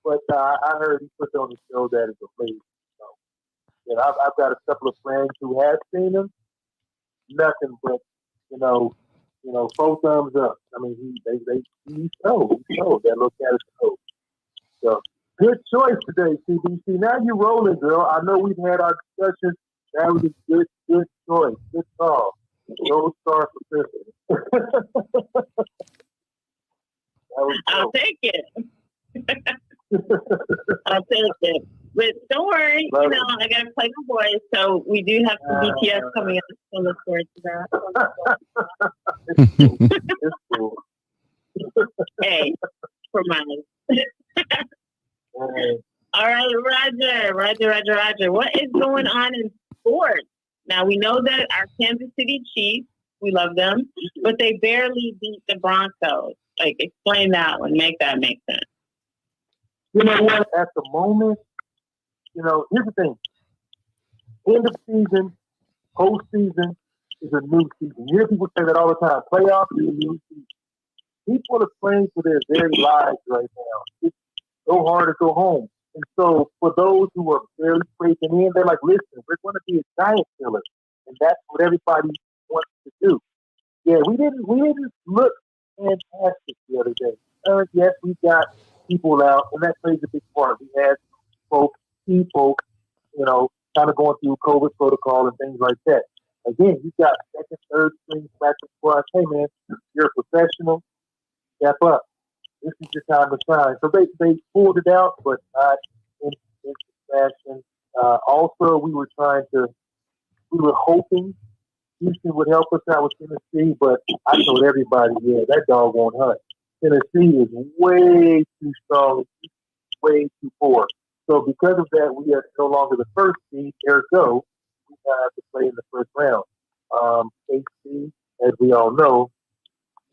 but I heard he put on the show that is amazing. So, I've got a couple of friends who have seen him. Nothing but, 4 thumbs up. I mean, he showed that little cat show. So, good choice today, CBC. Now you're rolling, girl. I know we've had our discussions. That was a good choice. Good call. Gold star for Christmas.
I'll take it. I'll take it. But don't worry, I got to play the boys, so we do have some BTS coming up, so look forward to that.
It's cool.
Hey, for mine. All right, Roger. What is going on in sports? Now, we know that our Kansas City Chiefs, we love them, but they barely beat the Broncos. Like, explain that one. Make that make sense.
You know what? At the moment, here's the thing. End of season, postseason is a new season. You hear people say that all the time. Playoffs is a new season. People are playing for their very lives right now. It's so hard to go home. And so for those who are barely breaking in, they're like, listen, we're going to be a giant killer. And that's what everybody wants to do. Yeah, we didn't look fantastic the other day. Yes, we got people out, and that plays a big part. We had key folks, kind of going through COVID protocol and things like that. Again, you got second, third string practice squad. Hey, man, you're a professional. Step up. This is your time to shine. So they pulled it out, but not in fashion. Also, we were hoping Houston would help us out with Tennessee, but I told everybody, that dog won't hunt. Tennessee is way too strong, way too poor. So because of that, we are no longer the first seed. Ergo, we have to play in the first round. KC, as we all know,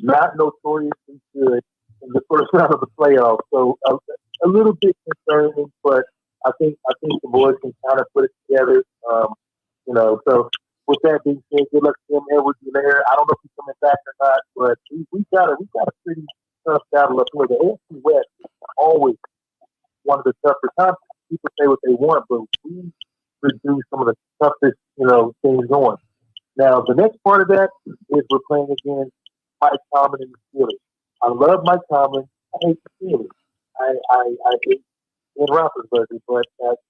not notoriously good in the first round of the playoffs. So a little bit concerning, but I think the boys can kind of put it together. So with that being said, good luck to him, Edwards there. I don't know if he's coming back or not, but we got a pretty tough battle up here. The AFC West is always one of the tougher times. People say what they want, but we produce some of the toughest, things going. Now, the next part of that is we're playing against Mike Tomlin and the Steelers. I love Mike Tomlin. I hate the Steelers. I hate Ben Roethlisberger, but that's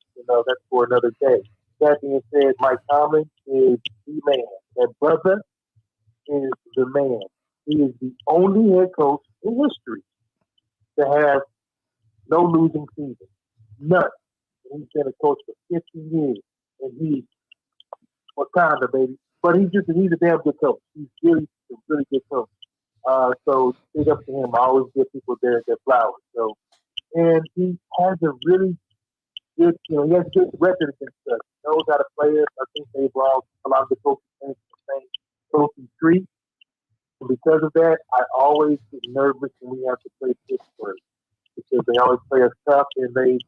for another day. That being said, Mike Tomlin is the man. That brother is the man. He is the only head coach in history to have no losing season. None. And he's been a coach for 15 years. And he's Wakanda, baby. But he's a damn good coach. He's really a really good coach. So big up to him. I always give people their flowers. So, and he has a really good, he has a good record against us. He knows how to play us. I think they've all a lot of the coaches came from the same coaching tree. And because of that, I always get nervous when we have to play Pittsburgh because they always play us tough and they're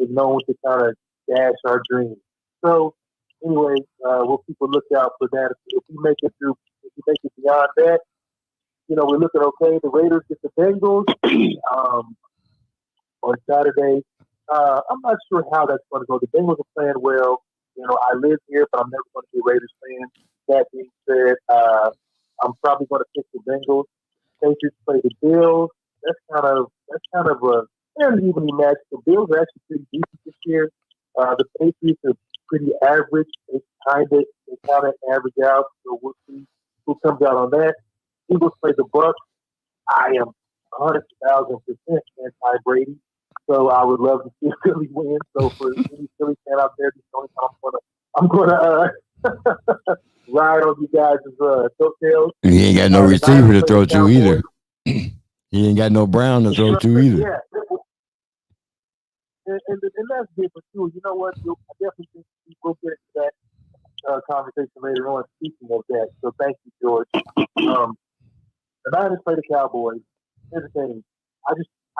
known to kind of dash our dreams. So anyway, we'll keep a lookout for that. If we make it beyond that, we're looking okay. The Raiders get the Bengals on Saturday. I'm not sure how that's going to go. The Bengals are playing well. I live here, but I'm never going to be a Raiders fan. That being said, I'm probably going to pick the Bengals. Patriots play the Bills. That's kind of a fairly evenly matched. The Bills are actually pretty decent this year. The Patriots are pretty average. They kind of average out. So we'll see who comes out on that. Eagles play the Bucs. I am 100,000% anti-Brady. So I would love to see Philly win. So for any Philly fan out there, this is the only time I'm gonna ride on you guys' coattails.
He ain't got no receiver to throw to either. He ain't got no Brown to throw to either.
Yeah. And that's different too. You know what? I definitely think we'll get into that conversation later on. Speaking of that, so thank you, George. The Niners play the Cowboys. Here's the thing.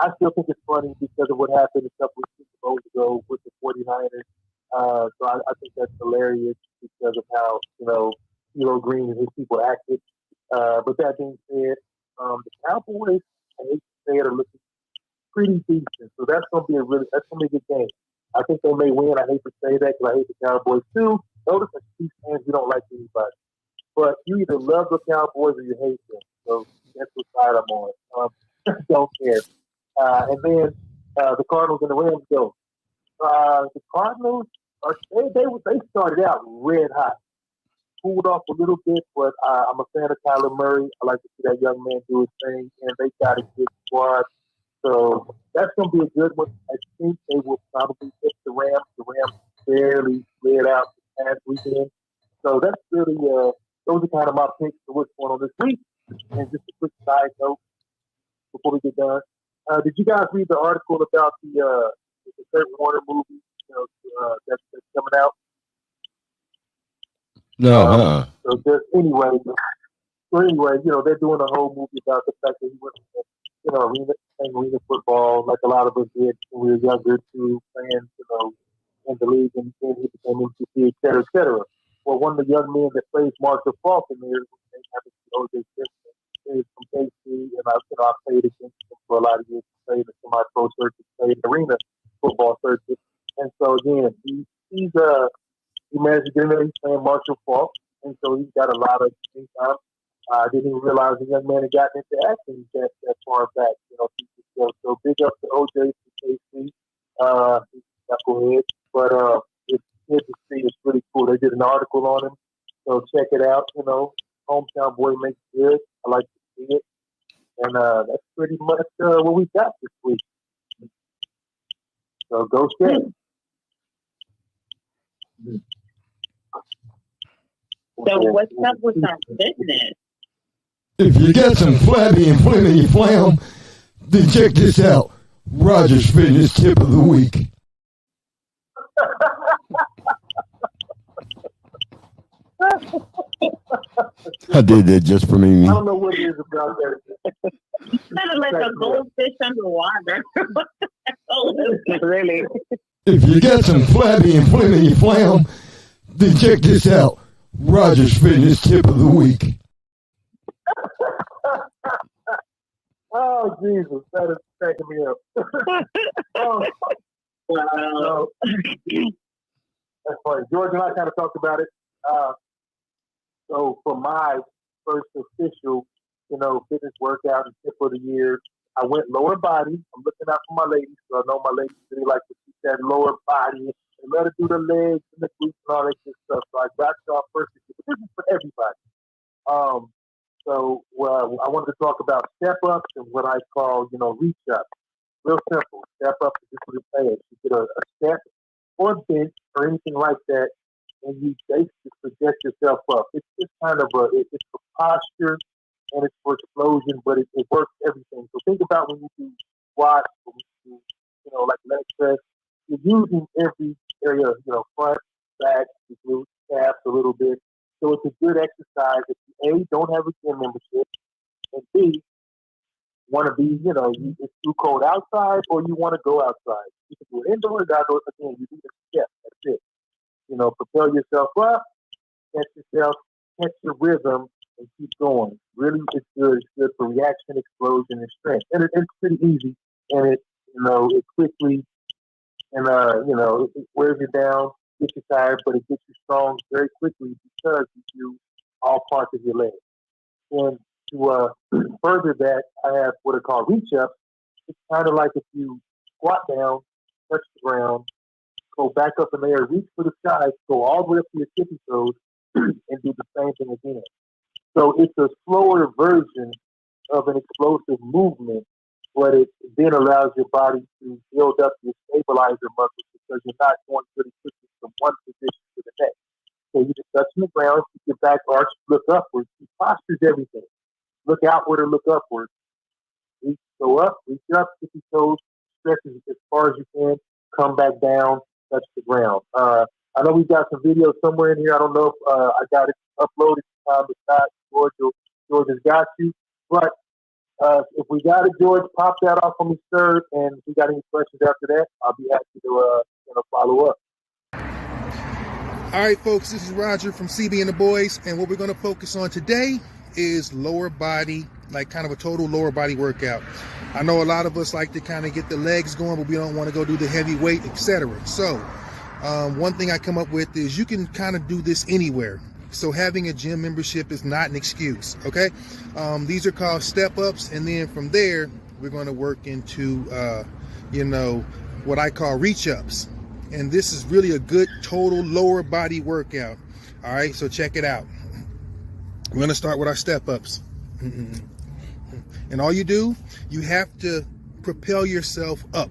I still think it's funny because of what happened a couple of Super Bowls ago with the 49ers. So I think that's hilarious because of how, CeeLo Green and his people acted. But that being said, the Cowboys, I hate to say it, are looking pretty decent. So that's going to be a good game. I think they may win. I hate to say that because I hate the Cowboys too. Notice as Chiefs fans, you don't like anybody. But you either love the Cowboys or you hate them. So that's what side I'm on. Don't care. And then the Cardinals and the Rams go. The Cardinals they started out red hot, cooled off a little bit, but I'm a fan of Kyler Murray. I like to see that young man do his thing, and they got a good squad. So that's going to be a good one. I think they will probably hit the Rams. The Rams barely slid out this past weekend. So that's really those are kind of my picks for what's going on this week. And just a quick side note before we get done. Did you guys read the article about the Kurt Warner movie that's coming out?
No.
So just anyway, they're doing a whole movie about the fact that he went, arena football like a lot of us did when we were younger too, playing, in the league, and then he became MVP, et cetera, et cetera. Well, one of the young men that plays Marshall Falk in there, they happen to be O.J. Simpson, is from KC, and I played against him for a lot of years. Played in semi-pro circuit, played arena football circuit, and so again, he managed to get in there. He's playing Marshall Falk, and so he's got a lot of income. I didn't even realize the young man had gotten into acting that far back. So big up to OJ from KC, knucklehead. But it's good to see. It's really cool. They did an article on him, so check it out. Hometown boy makes good. I like to see it, and that's pretty much what we got this week. So go State.
So what's up with our business?
If you got some flabby and flimmy flam, then check this out. Roger's Fitness Tip of the Week. I did that just for me.
I don't know what it is about that.
Kind of like a goldfish underwater.
Really?
If you got some flabby and flimmy flam, then check this out. Roger's fitness tip of the week.
Oh, Jesus, that is cracking me up. Wow. That's funny. George and I kind of talked about it. So for my first official, fitness workout and tip of the year, I went lower body. I'm looking out for my ladies, so I know my ladies really like to keep that lower body and let her do the legs and the glutes and all that good stuff. So I got y'all first. But this is for everybody. So I wanted to talk about step ups and what I call, reach ups. Real simple. Step up is just what it says. You get a step or a bench or anything like that, and you basically project yourself up. It's just kind of it's for posture and it's for explosion, but it works everything. So think about when you do squats, when you do, like leg press, you're using every area, front, back, the glutes, calves a little bit. So it's a good exercise if you, A, don't have a gym membership, and B, want to be, it's too cold outside or you want to go outside. You can do it indoors, outdoors. Again, you need a step. That's it. Propel yourself up, catch your rhythm, and keep going. Really, it's good. It's good for reaction, explosion, and strength. And it's pretty easy, and it quickly, and it wears you down, gets you tired, but it gets you strong very quickly because you do all parts of your leg. And to further that, I have what are called reach ups. It's kind of like if you squat down, touch the ground, go back up in the air, reach for the sky, go all the way up to your tippy toes, and do the same thing again. So it's a slower version of an explosive movement, but it then allows your body to build up your stabilizer muscles because you're not going really quickly from one position to the next. So you just touch the ground, keep your back arch, look upwards. Posture's everything. Look outward or look upward. Go up, reach up, tippy toes, stretch as far as you can, come back down, touch the ground. I know we've got some videos somewhere in here. I don't know if I got it uploaded. If not, George has got you. But if we got it, George, pop that off on me, sir. And if we got any questions after that, I'll be happy to follow up.
All right, folks, this is Roger from CB and the Boys, and what we're going to focus on today is lower body, like kind of a total lower body workout. I know a lot of us like to kind of get the legs going, but we don't want to go do the heavy weight, etc. So one thing I come up with is you can kind of do this anywhere. So having a gym membership is not an excuse, okay? These are called step ups, and then from there, we're going to work into, what I call reach ups. And this is really a good total lower body workout. All right, so check it out. We're going to start with our step ups. And all you do, you have to propel yourself up.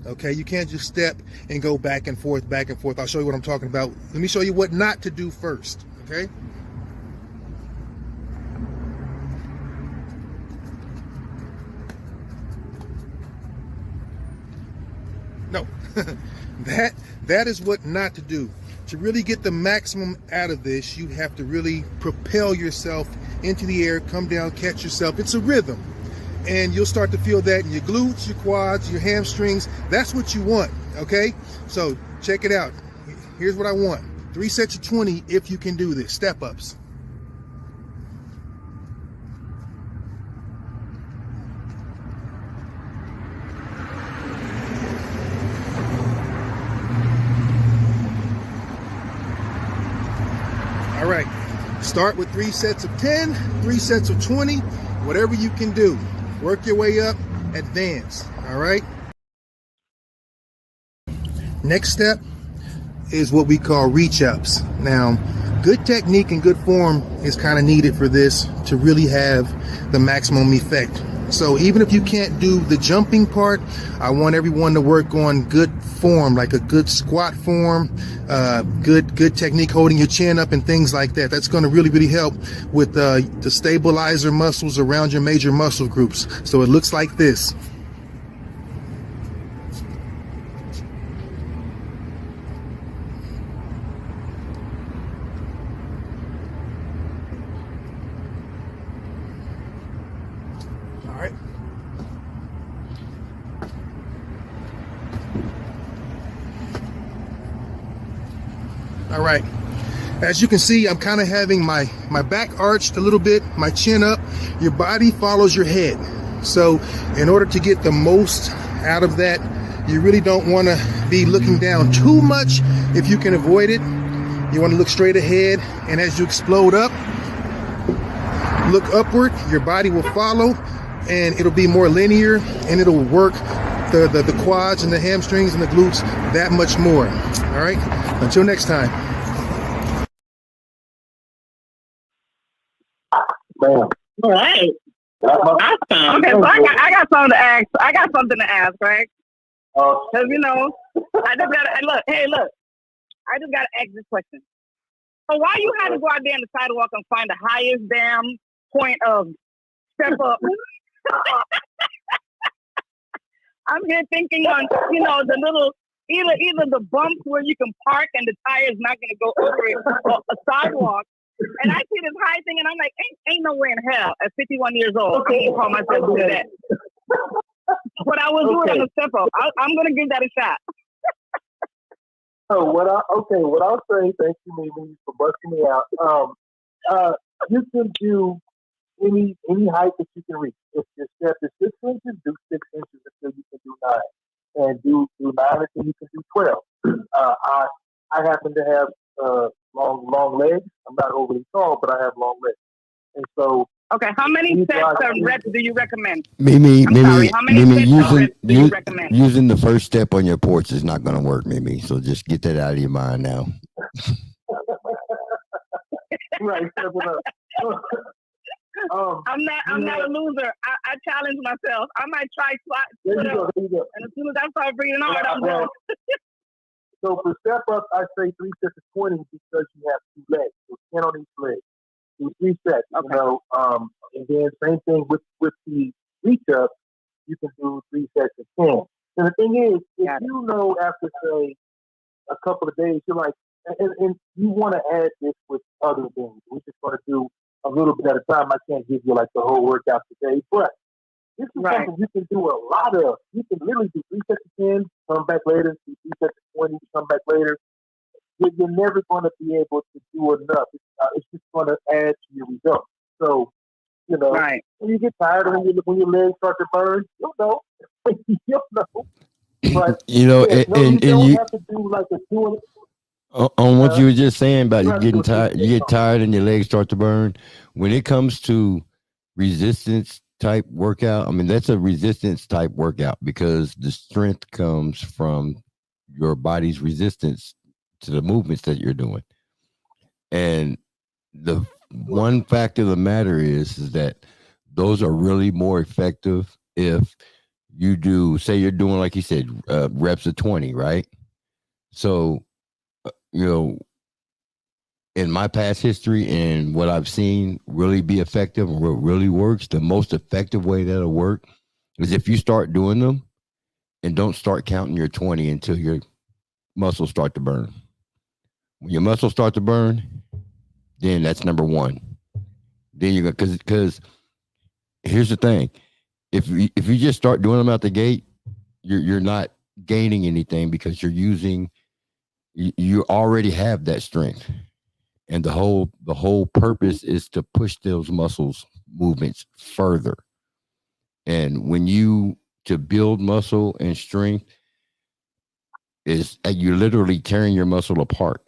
Okay, you can't just step and go back and forth, back and forth. I'll show you what I'm talking about. Let me show you what not to do first. Okay. No, that is what not to do. To really get the maximum out of this, you have to really propel yourself into the air, come down, catch yourself. It's a rhythm. And you'll start to feel that in your glutes, your quads, your hamstrings. That's what you want, okay? So check it out. Here's what I want. 3 sets of 20 if you can do this. Step ups. All right. Start with 3 sets of 10, 3 sets of 20, whatever you can do. Work your way up, advance, all right? Next step is what we call reach ups. Now, good technique and good form is kind of needed for this to really have the maximum effect. So even if you can't do the jumping part, I want everyone to work on good form, like a good squat form, good technique holding your chin up and things like that. That's going to really help with the stabilizer muscles around your major muscle groups. So it looks like this. All right, As you can see, I'm kind of having my back arched a little bit, my chin up. Your body follows your head. So in order to get the most out of that, you really don't want to be looking down too much if you can avoid it. You want to look straight ahead, and as you explode up, look upward. Your body will follow, and it'll be more linear, and it'll work the quads and the hamstrings and the glutes that much more. All right, until next time.
Man.
All right. Awesome.
Okay, so I got something to ask. I got something to ask, right? Because you know, I just gotta look. Hey, look. I just gotta ask this question. So why you had to go out there on the sidewalk and find the highest damn point of step up? I'm here thinking on, you know, the little either the bumps where you can park and the tire's not gonna go over it, or a sidewalk. And I see this high thing, and I'm like, ain't no way in hell at 51 years old I can call myself doing that. But I will do it on the step up. I'm gonna give that a shot.
So what I'll say, thank you, Mimi, for busting me out. You can do any height that you can reach. If your step is 6 inches, do 6 inches until you can do 9, and do 9 until you can do 12. I happen to have long legs. I'm not overly tall, but I have long legs, and so.
Okay, how many sets of reps do you recommend?
Mimi,
how many sets of reps do you recommend?
Using the first step on your porch is not going to work, Mimi. So just get that out of your mind now.
Right.
I'm not a loser. I challenge myself. I might try squat.
There you go.
And as soon as I start breathing hard, I'm done.
So for step up, I say 3 sets of 20 because you have 2 legs. So 10 on each leg. Do 3 sets, you know, and then same thing with the reach up, you can do 3 sets of 10. And the thing is, if you know after say a couple of days, you're like, and you want to add this with other things. We're just going to do a little bit at a time. I can't give you like the whole workout today, but this is something you can do a lot of. You can literally do 3 sets of 10, come back later, do 3 sets of 20, come back later. You're never going to be able to do enough. It's just going to add to your results. So, you know, when you get tired or when your legs start to burn, you'll know. You'll know. But,
you know,
you don't have to do like a 2
on what you were just saying about you getting tired, you get tired and your legs start to burn. When it comes to resistance type workout, I mean, that's a resistance type workout because the strength comes from your body's resistance to the movements that you're doing. And the one fact of the matter is that those are really more effective if you do, say you're doing, like you said, reps of 20, right? So, you know, in my past history and what I've seen really be effective and what really works, the most effective way that'll work is if you start doing them and don't start counting your 20 until your muscles start to burn. When your muscles start to burn, then that's number one. Then you're going, because here's the thing. If you just start doing them out the gate, you're not gaining anything because you already have that strength. And the whole purpose is to push those muscles movements further. And to build muscle and strength is you're literally tearing your muscle apart.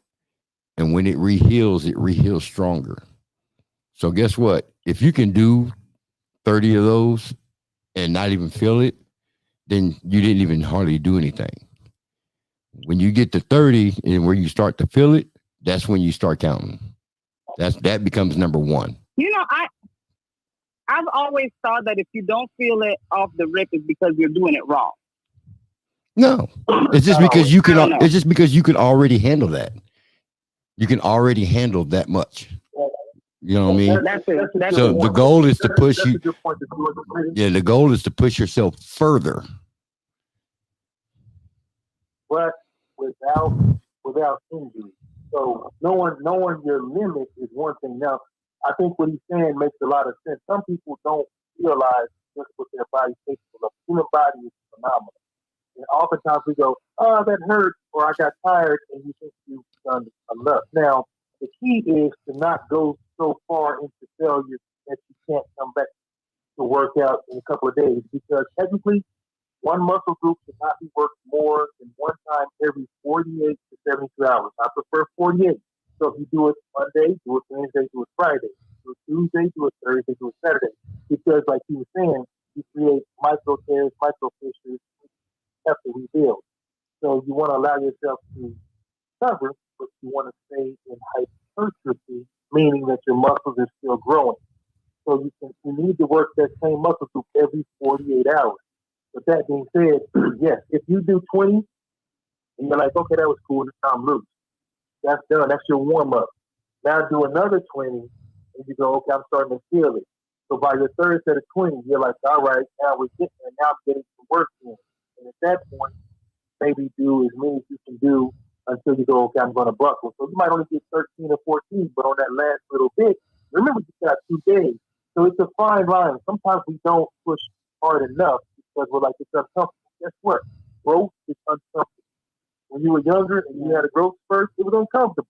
And when it reheals stronger. So guess what? If you can do 30 of those and not even feel it, then you didn't even hardly do anything. When you get to 30 and where you start to feel it, that's when you start counting. That becomes number one.
You know, I've always thought that if you don't feel it off the rip, it's because you're doing it wrong.
No, it's just because you can. It's just because you can already handle that. You can already handle that much. You know what I mean? So the goal is to push you. Yeah, the goal is to push yourself further.
But without injury. So knowing your limit is one thing. Now, I think what he's saying makes a lot of sense. Some people don't realize just what their body's capable of. The human body is phenomenal. And oftentimes we go, oh, that hurt, or I got tired, and you think you've done enough. Now, the key is to not go so far into failure that you can't come back to work out in a couple of days, because technically one muscle group should not be worked more than one time every 48 to 72 hours. I prefer 48. So if you do it Monday, do it Wednesday, do it Friday, do it Tuesday, do it Thursday, do it Saturday. Because like he was saying, you create micro tears, micro fissures, have to rebuild. So you want to allow yourself to recover, but you want to stay in hypertrophy, meaning that your muscles are still growing. So you need to work that same muscle group every 48 hours. With that being said, yes, if you do 20 and you're like, okay, that was cool, now I'm loose. That's done. That's your warm up. Now do another 20 and you go, okay, I'm starting to feel it. So by your third set of 20, you're like, all right, now we're getting there. Now I'm getting some work in. And at that point, maybe do as many as you can do until you go, okay, I'm going to buckle. So you might only get 13 or 14, but on that last little bit, remember you got 2 days. So it's a fine line. Sometimes we don't push hard enough because we're like, it's uncomfortable. Guess what? Growth is uncomfortable. When you were younger and you had a growth spurt, it was uncomfortable.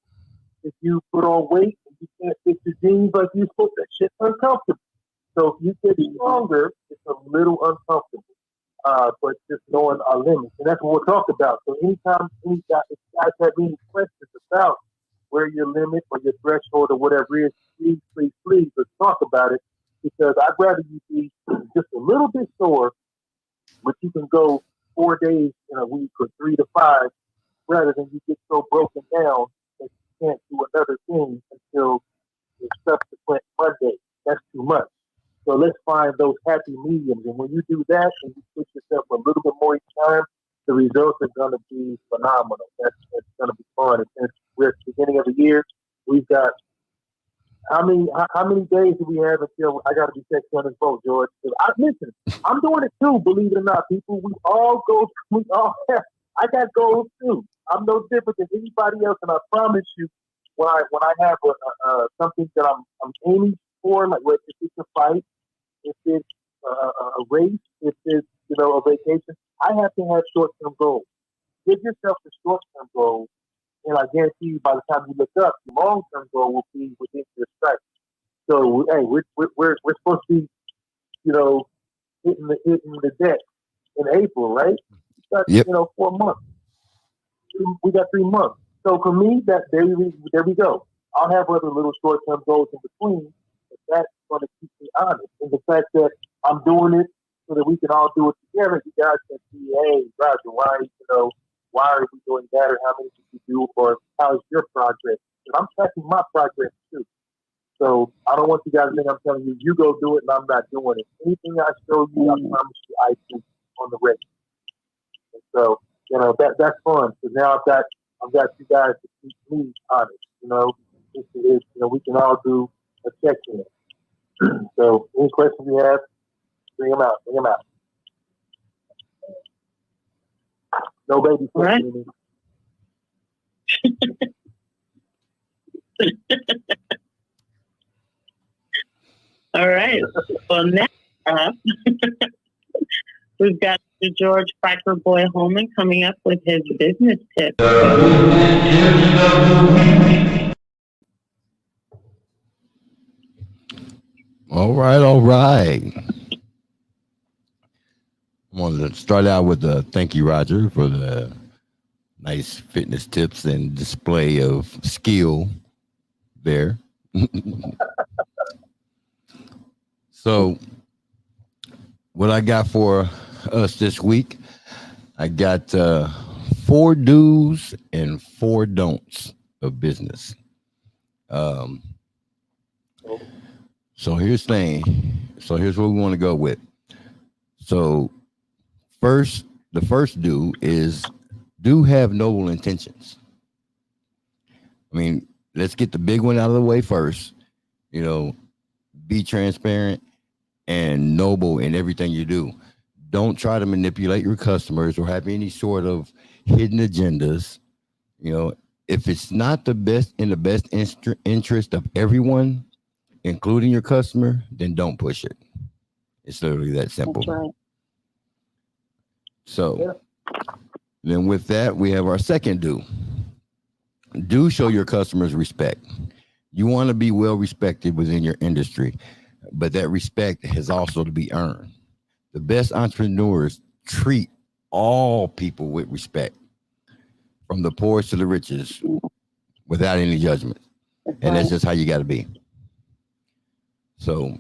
If you put on weight and you can't fit your jeans like you're supposed to, that shit's uncomfortable. So if you get stronger, it's a little uncomfortable. But just knowing our limits. And that's what we'll talk about. So anytime if you guys have any questions about where your limit or your threshold or whatever is, please, let's talk about it. Because I'd rather you be just a little bit sore, but you can go 4 days in a week or 3 to 5, rather than you get so broken down that you can't do another thing until the subsequent Monday. That's too much. So let's find those happy mediums. And when you do that and you push yourself a little bit more each time, the results are going to be phenomenal. That's going to be fun. And since we're at the beginning of the year, we've got how many days do we have until I got to be texting on this boat, George? Listen, I'm doing it too, believe it or not, people. We all have, I got goals too. I'm no different than anybody else, and I promise you, when I have something that I'm aiming for, like if it's a fight, if it's a race, if it's a vacation, I have to have short-term goals. Give yourself the short-term goals, and I guarantee you, by the time you look up, the long-term goal will be within your sight. So, hey, we're supposed to be, hitting the deck in April, right? Yep. 4 months. We got 3 months. So for me, there we go. I'll have other little short-term goals in between, but that's going to keep me honest. And the fact that I'm doing it so that we can all do it together, you guys can see, hey, Roger, why are we doing that, or how many did you do, or how's your progress? And I'm tracking my progress too. So I don't want you guys to think I'm telling you, you go do it and I'm not doing it. Anything I show you, I promise you I do on the record. And so, that's fun. So now I've got you guys to keep me honest. We can all do a check-in. So any questions you have, bring them out. No baby questions.
All right. Well, next up, we've got George Biker Boy Holman coming up with his business tips.
All right. I wanted to start out with a thank you, Roger, for the nice fitness tips and display of skill there. So what I got for us this week, I got 4 do's and 4 don'ts of business. So here's what we want to go with. So the first do is have noble intentions. I mean, let's get the big one out of the way first. Be transparent and noble in everything you do. Don't try to manipulate your customers or have any sort of hidden agendas. If it's not in the best interest of everyone, including your customer, then don't push it. It's literally that simple.
That's right.
So then with that, we have our second do. do show your customers respect. You want to be well respected within your industry, but that respect has also to be earned. The best entrepreneurs treat all people with respect, from the poorest to the richest, without any judgment. And that's just how you got to be. So,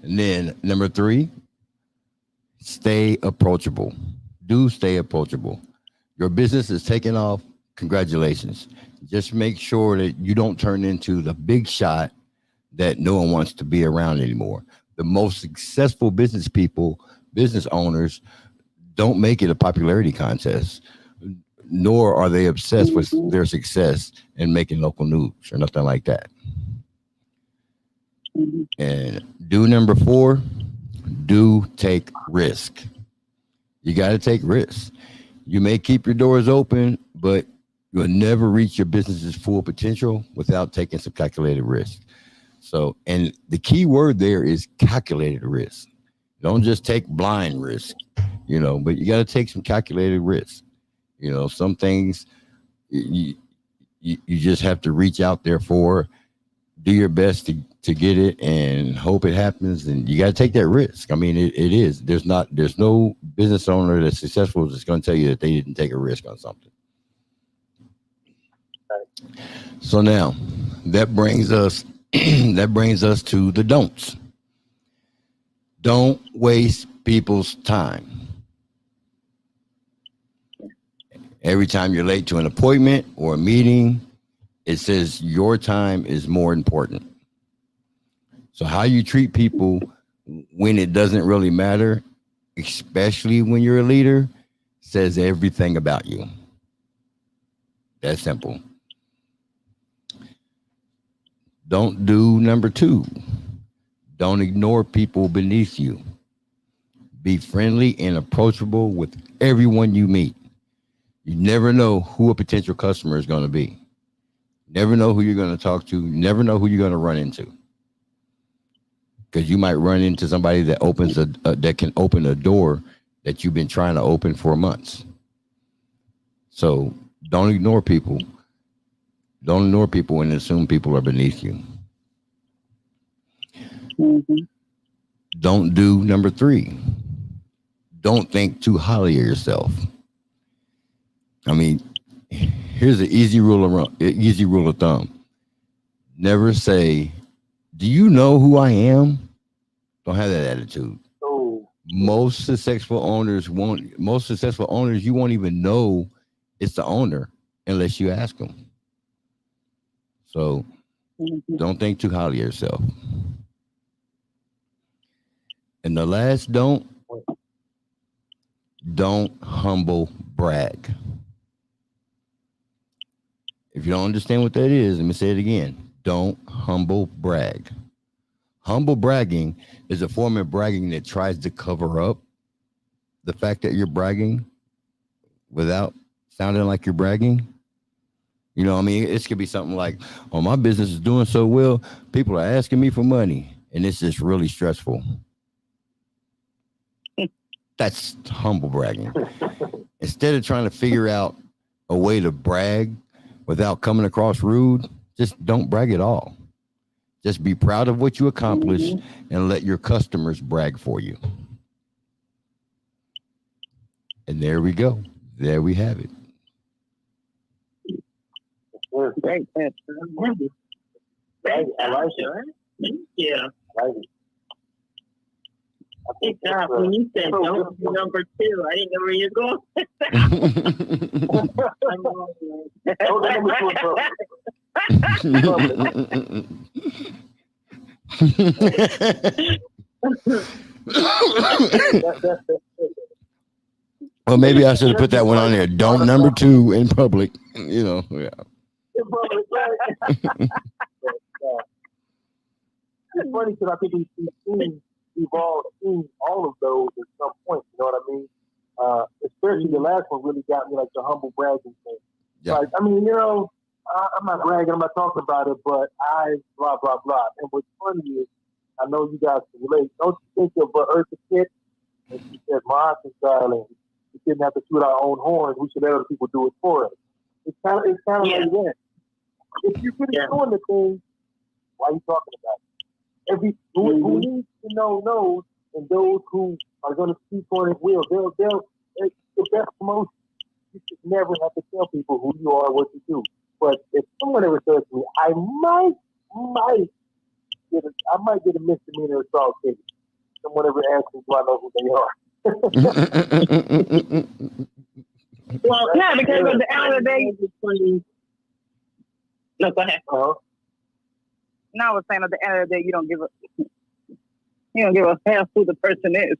and then number 3, stay approachable. Do stay approachable. Your business is taking off. Congratulations. Just make sure that you don't turn into the big shot that no one wants to be around anymore. The most successful business people, business owners, don't make it a popularity contest, nor are they obsessed with their success and making local news or nothing like that. And do number 4, do take risk. You got to take risks. You may keep your doors open, but you'll never reach your business's full potential without taking some calculated risk. So, and the key word there is calculated risk. Don't just take blind risk, but you got to take some calculated risk. Some things you just have to reach out there for, do your best to get it and hope it happens. And you got to take that risk. I mean, it is. There's no business owner that's successful that's going to tell you that they didn't take a risk on something. So now that brings us to the don'ts. Don't waste people's time. Every time you're late to an appointment or a meeting, it says your time is more important. So how you treat people when it doesn't really matter, especially when you're a leader, says everything about you. That's simple. Don't do number 2. Don't ignore people beneath you. Be friendly and approachable with everyone you meet. You never know who a potential customer is going to be. Never know who you're going to talk to. Never know who you're going to run into. Because you might run into somebody that that can open a door that you've been trying to open for months. So don't ignore people. Don't ignore people and assume people are beneath you. Mm-hmm. Don't do number 3. Don't think too highly of yourself. I mean, here's an easy rule of thumb. Never say, "Do you know who I am?" Don't have that attitude. Oh. Most successful owners, you won't even know it's the owner unless you ask them. So don't think too highly of yourself. And the last don't humble brag. If you don't understand what that is, let me say it again. Don't humble brag. Humble bragging is a form of bragging that tries to cover up the fact that you're bragging without sounding like you're bragging. It could be something like, "Oh, my business is doing so well, people are asking me for money, and it's just really stressful." That's humble bragging. Instead of trying to figure out a way to brag without coming across rude, just don't brag at all. Just be proud of what you accomplished and let your customers brag for you. And there we go. There we have it.
Great. I like it. Thank you. Good job. When you said don't do number 2, I didn't know where you're going.
Well, maybe I should have put that one on there. Don't number 2 in public. Yeah.
It's funny because I think we've seen all of those at some point. You know what I mean? Especially the last one really got me, like the humble bragging thing. Yeah. Like, I'm not bragging, I'm not talking about it, but I blah blah blah. And what's funny is, I know you guys can relate. Don't you think of Eartha Kitt? And she said, "My darling, we didn't have to shoot our own horns. We should let other people do it for us." It's kind of like that. If you're really doing the thing, why are you talking about it? Who needs to know knows, and those who are going to speak on it will. It's the best promotion. You should never have to tell people who you are, what you do. But if someone ever says to me, I might get a misdemeanor assault case. Someone ever asks me, do I know who they are?
Well, yeah, because at the end of the day, no, go ahead. No, I was saying at the end of the day, you don't give a hell who the person is.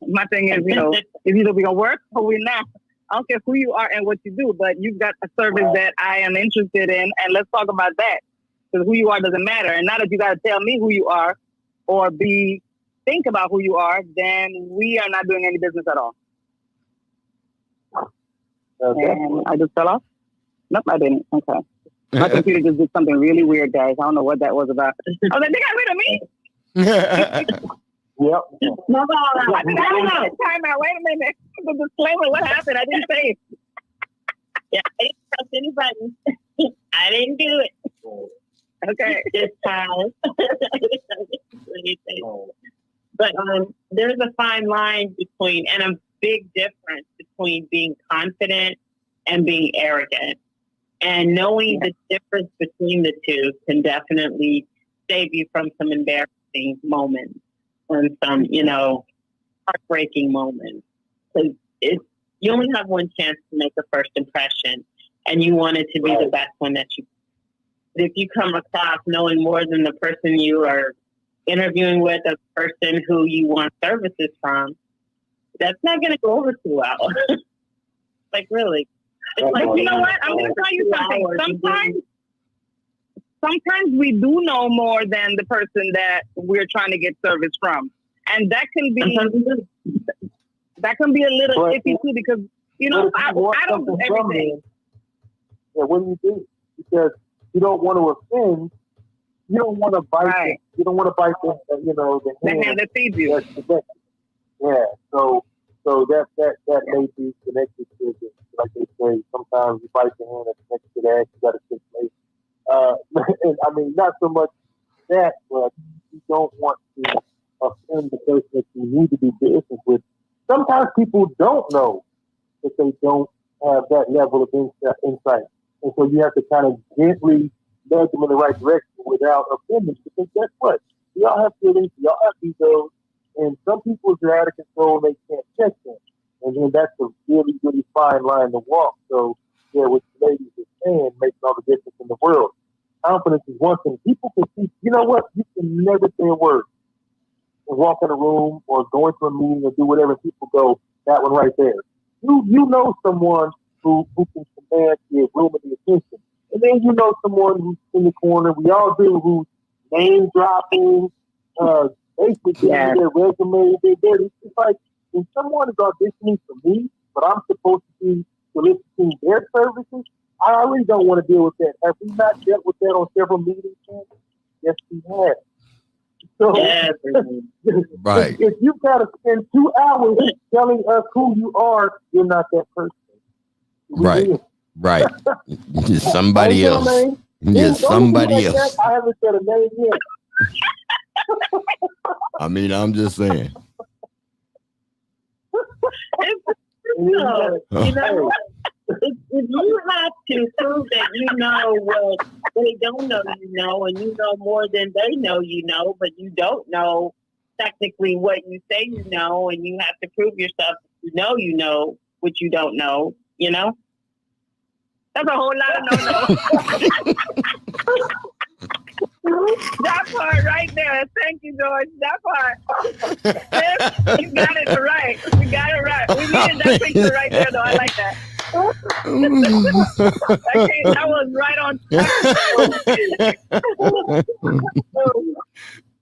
My thing is, if either we gonna work or we not. I don't care who you are and what you do, but you've got a service that I am interested in, and let's talk about that. Because who you are doesn't matter, and now that you got to tell me who you are, or think about who you are, then we are not doing any business at all. Okay. And I just fell off? Nope, I didn't. Okay. My computer just did something really weird, guys. I don't know what that was about. I was like, they got rid of me.
Yep.
No. Time out. Wait a minute. The disclaimer, what happened? I didn't say it.
Yeah, I didn't press any buttons. I didn't do it.
Okay.
This time. But there's a fine line between, and a big difference between being confident and being arrogant. And knowing the difference between the two can definitely save you from some embarrassing moments and some, heartbreaking moments. Because you only have one chance to make a first impression, and you want it to be the best one that you. If you come across knowing more than the person you are interviewing with, a person who you want services from, that's not going to go over too well. Like, really. It's like,
you know what? I'm going to tell you something. Sometimes we do know more than the person that we're trying to get service from. And that can be a little iffy too, because, I don't do everything.
Yeah, what do you do? Because you don't want to offend. You don't want to bite. You don't want to bite the hand
that feeds you.
Yeah. So that may be connected to it. Like they say, sometimes you bite the hand that's next to the ass. You got to take place. And I mean, not so much that, but you don't want to offend the person that you need to do business with. Sometimes people don't know that they don't have that level of insight. And so you have to kind of gently nudge them in the right direction without offending. Because guess what? We all have feelings, we all have egos, and some people are out of control and they can't check them. And then that's a really, really fine line to walk. So, yeah, what the ladies are saying makes all the difference in the world. Confidence is one thing. People can see, you know what? You can never say a word and walk in a room or go into a meeting or do whatever. People go, that one right there. You know someone who can command the room and the attention. And then you know someone who's in the corner. We all do, who's name dropping, basically their resume. It's like, when someone is auditioning for me, but I'm supposed to be soliciting their services, I really don't want to deal with that. Have we not dealt with that on several meetings? Yes, we have. So,
right.
If you've got to spend 2 hours telling us who you are, you're not that person.
Right. Just somebody else. Just somebody else.
I haven't said a name yet.
I mean, I'm just saying.
If you have to prove that you know what they don't know you know, and you know more than they know you know, but you don't know technically what you say you know, and you have to prove yourself you know what you don't know,
That's a whole lot of no-no. That part right there. Thank you, George. That part. Yes, you got it right. You got it right. We needed that picture right there, though. I like that. That was right on track.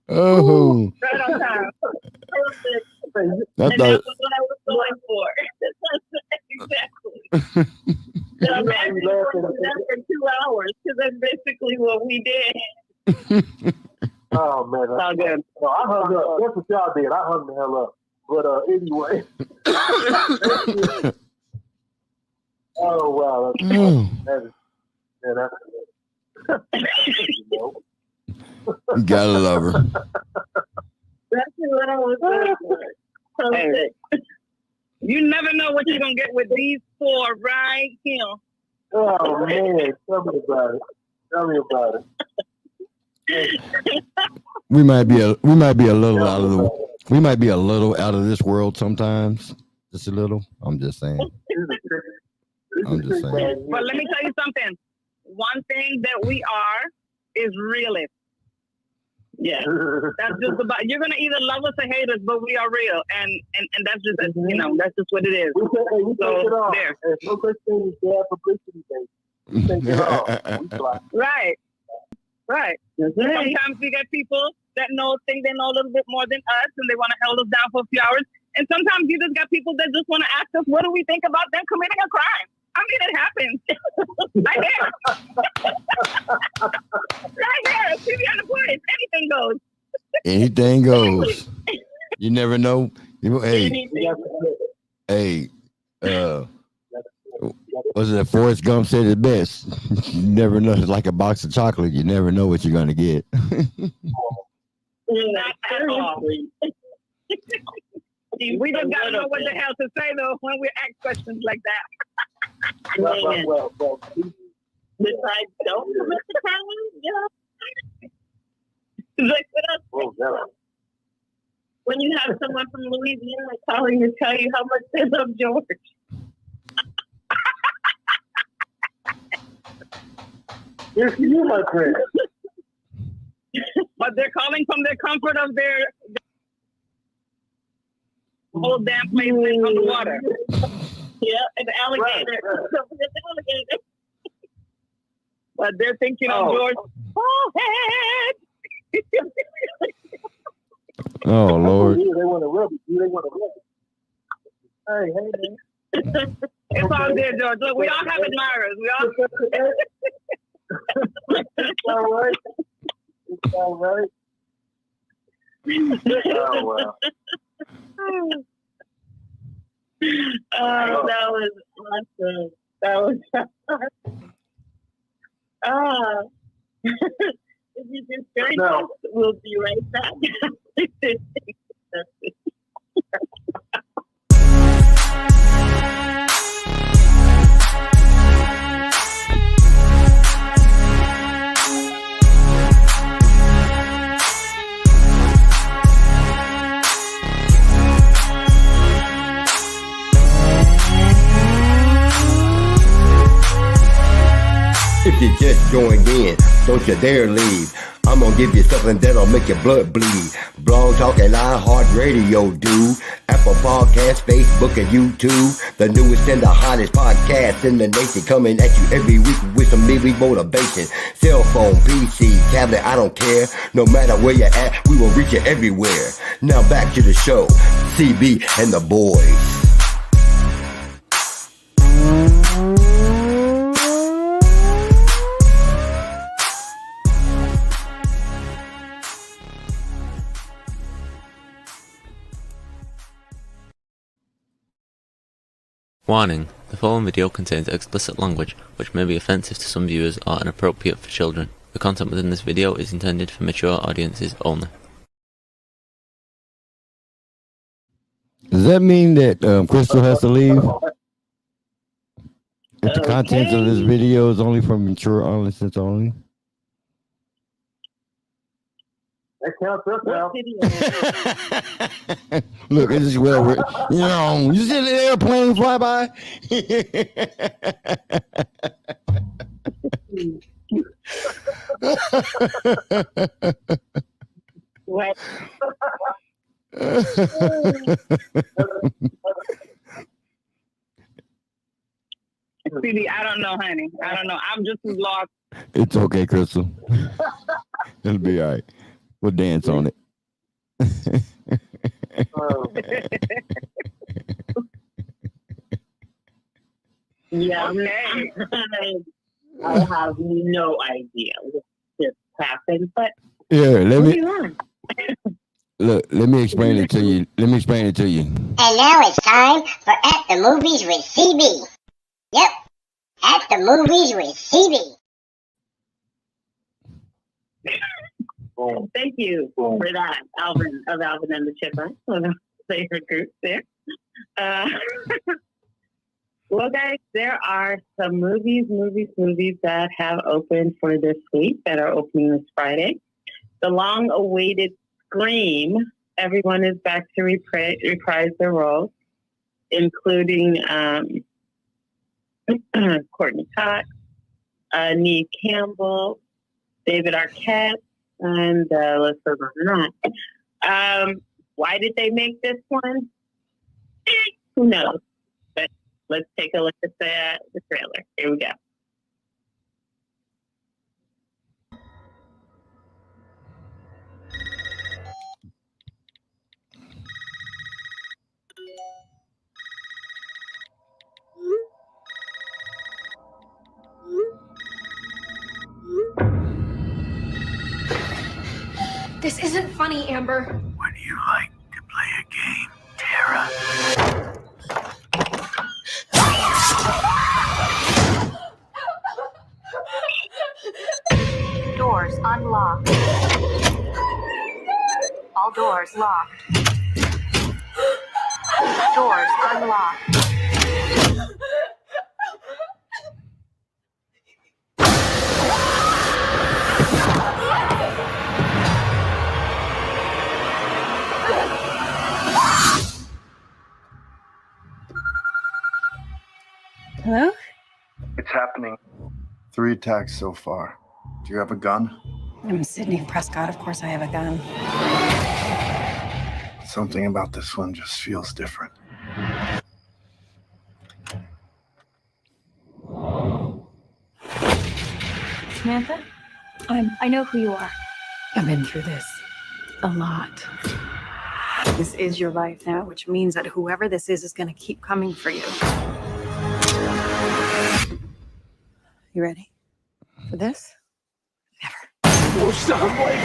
Oh.
Right on time.
And that was what I was going for. Exactly. So I'm actually working with that for 2 hours, because that's basically what we did.
Oh man, that's
all good.
No, I hung up. That's what y'all did. I hung the hell up. But anyway, Oh wow, that's
You gotta love her.
That's what I was saying.
You never know what you're gonna get with these four right here.
Oh man, tell me about it. Tell me about it.
We might be a little out of this world sometimes. Just a little. I'm just saying. I'm just saying.
But let me tell you something. One thing that we are is realists. Yeah, that's just about. You're gonna either love us or hate us, but we are real, and that's just that's just what it is.
We take it off.
There.
There's no such thing as bad publicity, baby. We take it off.
Right. Sometimes we get people that think they know a little bit more than us, and they want to hold us down for a few hours. And sometimes you just got people that just want to ask us, what do we think about them committing a crime? I mean, it happens. Right there. Right there. TV on the place. Anything goes.
Anything goes. You never know. Hey, was it Forrest Gump said it best? You never know. It's like a box of chocolate. You never know what you're going to get.
Not at all. We just got to know what the hell to say, though, when we ask questions like that.
Well,
besides, don't commit the crime. Like when you have someone from Louisiana calling to tell you how much they love George.
Here's to you, my friend.
But they're calling from the comfort of their whole damn place on the water.
Yeah, an alligator.
Right.
But they're thinking of George.
Oh, Lord.
They want to rub it. They want to rub it. Hey, man.
It's all good, George. Look, we all have admirers.
It's all right. It's all right. Oh, wow.
Oh, that was awesome. That was if you just join us, we'll be right back.
If you just joined in, don't you dare leave. I'm gonna give you something that'll make your blood bleed. Blog Talk and iHeartRadio, dude. Apple Podcasts, Facebook, and YouTube. The newest and the hottest podcast in the nation, coming at you every week with some midweek motivation. Cell phone, PC, tablet, I don't care. No matter where you're at, we will reach you everywhere. Now back to the show. CB and the boys.
Warning: the following video contains explicit language, which may be offensive to some viewers or inappropriate for children. The content within this video is intended for mature audiences only.
Does that mean that Crystal has to leave? If the contents of this video is only for mature audiences only?
That counts us out.
Look, this is where we're, you see the airplane fly by?
What?
Phoebe, I don't know, honey. I don't know. I'm just as lost.
It's okay, Crystal. It'll be all right. We'll dance on it.
Yeah, okay. I have no idea what just happened, but
let me explain it to you.
And now it's time for At the Movies with CB. Yep, At the movies with CB.
Thank you for that, Alvin of Alvin and the Chipmunks, one of my favorite groups there. Well, guys, there are some movies that have opened for this week that are opening this Friday. The long-awaited Scream. Everyone is back to reprise their roles, including Courtney Cox, Neve Campbell, David Arquette, and let's go on and on. Why did they make this one? Who knows? But let's take a look at the trailer. Here we go.
This isn't funny, Amber.
Would you like to play a game, Tara?
Doors unlocked. All doors locked. Doors unlocked.
Hello?
It's happening. 3 attacks so far. Do you have a gun?
I'm Sydney Prescott. Of course I have a gun.
Something about this one just feels different.
Samantha? I know who you are. I've been through this a lot. This is your life now, which means that whoever this is going to keep coming for you. You ready for this? Never.
Oh, stop! Wait!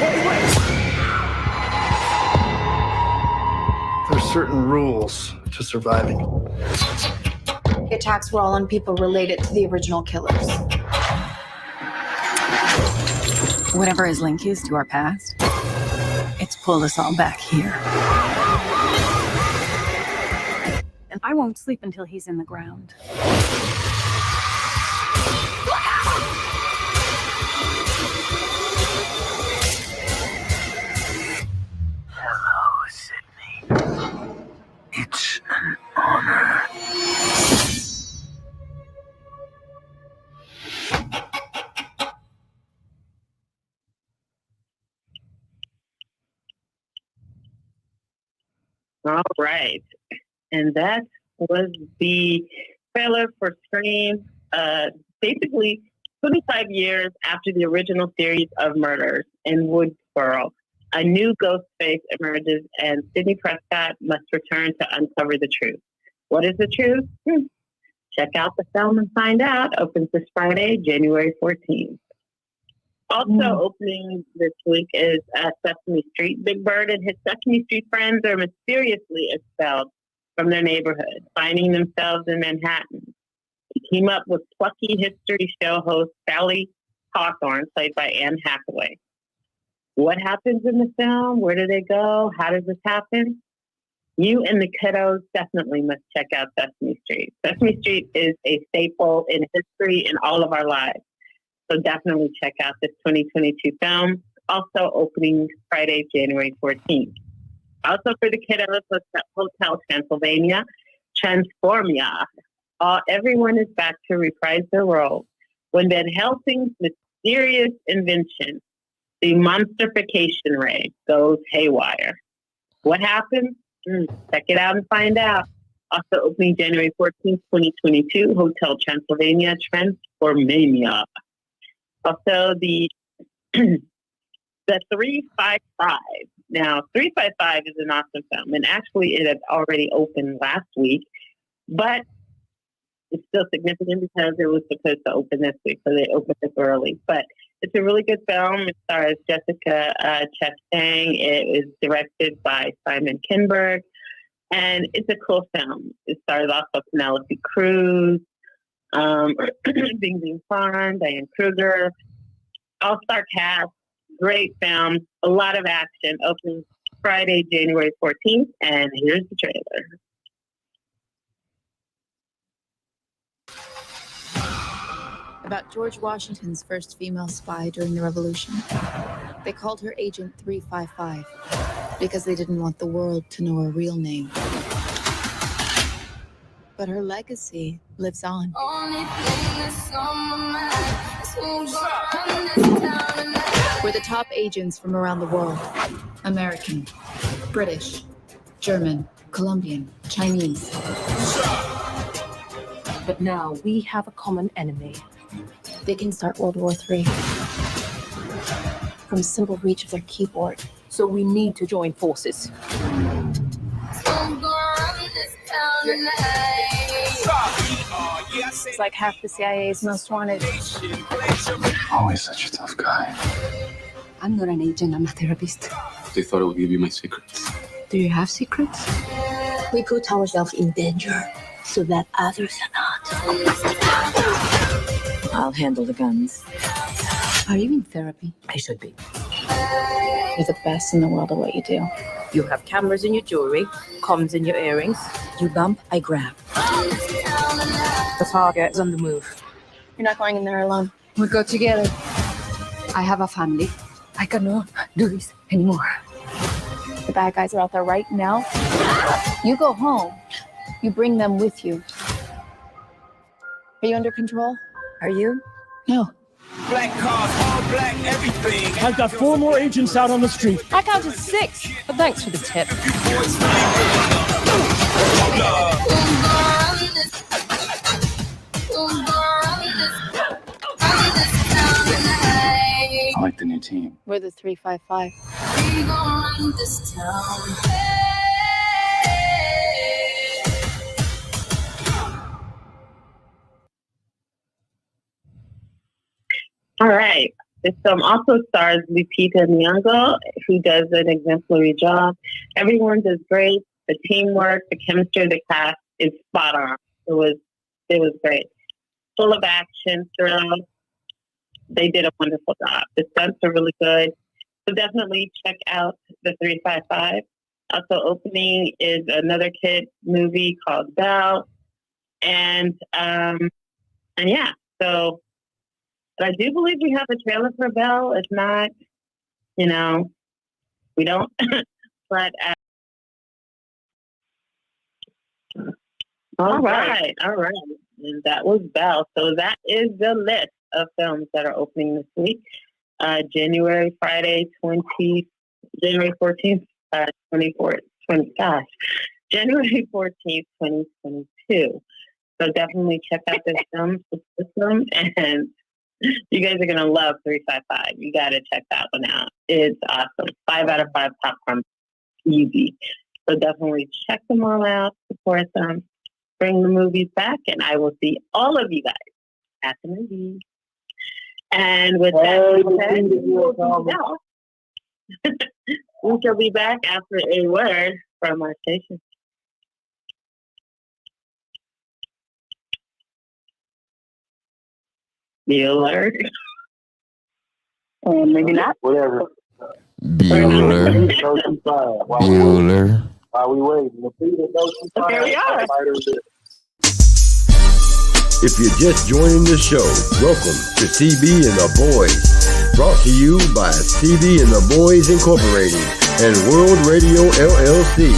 There's certain rules to surviving.
The attacks were all on people related to the original killers.
Whatever his link is to our past, it's pulled us all back here. And I won't sleep until he's in the ground.
Hello, Sydney. It's an honor.
All right. And that was the trailer for Scream. Basically, 25 years after the original series of murders in Woodsboro, a new ghost face emerges and Sidney Prescott must return to uncover the truth. What is the truth? Check out the film and find out. Opens this Friday, January 14th. Also opening this week is Sesame Street. Big Bird and his Sesame Street friends are mysteriously expelled from their neighborhood, finding themselves in Manhattan. They team up with plucky history show host Sally Hawthorne, played by Anne Hathaway. What happens in the film? Where do they go? How does this happen? You and the kiddos definitely must check out Sesame Street. Sesame Street is a staple in history in all of our lives. So definitely check out this 2022 film. Also opening Friday, January 14th. Also for the kiddos, Hotel Transylvania, Transformia. Everyone is back to reprise their role when Van Helsing's mysterious invention, the monstrification ray, goes haywire. What happens? Check it out and find out. Also opening January 14th, 2022, Hotel Transylvania, Transformania. Also, the 355. Now, 355 is an awesome film, and actually it had already opened last week, but it's still significant because it was supposed to open this week, so they opened it early. But it's a really good film. It stars Jessica Chastain. It is directed by Simon Kinberg, and it's a cool film. It stars off of Penelope Cruz, Bing Bing Fan, Diane Kruger, all-star cast, great film, a lot of action. Opens Friday, January 14th, and here's the trailer.
About George Washington's first female spy during the Revolution. They called her Agent 355 because they didn't want the world to know her real name. But her legacy lives on. We're the top agents from around the world. American, British, German, Colombian, Chinese.
But now we have a common enemy.
They can start World War III from simple reach of their keyboard.
So we need to join forces.
It's like half the CIA's most wanted.
Always such a tough guy.
I'm not an agent, I'm a therapist.
They thought I would give you my secrets.
Do you have secrets? We put ourselves in danger so that others are not. I'll handle the guns. Are you in therapy? I should be.
You're the best in the world at what you do.
You have cameras in your jewelry, comms in your earrings. You bump, I grab. The target is on the move.
You're not going in there alone.
We go together. I have a family. I cannot do this anymore.
The bad guys are out there right now. You go home. You bring them with you. Are you under control? Are you? No.
Black cars, all black, everything.
I've got 4 more agents out on the street.
I counted 6, but thanks for the tip.
I like the new team.
We're the 355.
All right. This film also stars Lupita Nyong'o, who does an exemplary job. Everyone does great. The teamwork, the chemistry of the cast is spot on. It was great. Full of action, thrill. They did a wonderful job. The stunts are really good. So definitely check out the 355. Also opening is another kid movie called Belle. And yeah, so but I do believe we have a trailer for Belle. If not, we don't. But all right. And that was Belle. So that is the list of films that are opening this week. January 14th, 2022. January 14th, 2022. So definitely check out this film, and you guys are going to love 355. You got to check that one out. It's awesome. 5 out of 5 popcorn. Easy. So definitely check them all out, support them, bring the movies back, and I will see all of you guys at the movies. And with that said, we shall be back after a word from our station. Bueller.
Maybe not. Whatever.
Bueller. Bueller.
While we waiting.
There we are.
If you're just joining the show, welcome to CB and the BOYZ. Brought to you by CB and the BOYZ Incorporated and World Radio LLC.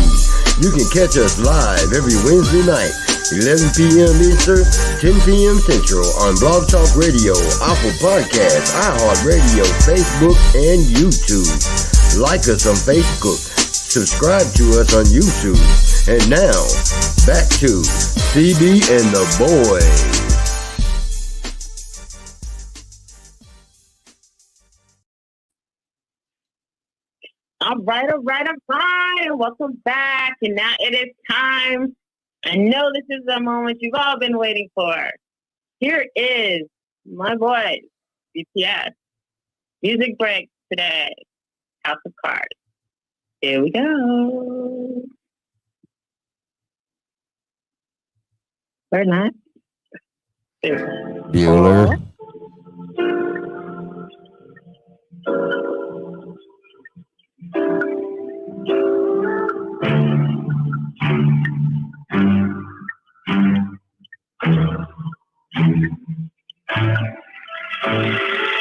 You can catch us live every Wednesday night, 11 p.m. Eastern, 10 p.m. Central on Blog Talk Radio, Apple Podcasts, iHeartRadio, Facebook, and YouTube. Like us on Facebook. Subscribe to us on YouTube. And now, back to CB and the BOYZ.
All right. Welcome back. And now it is time. I know this is the moment you've all been waiting for. Here is my boys, BTS. Music break today. House of Cards. Here we go. Or not.
Bueller.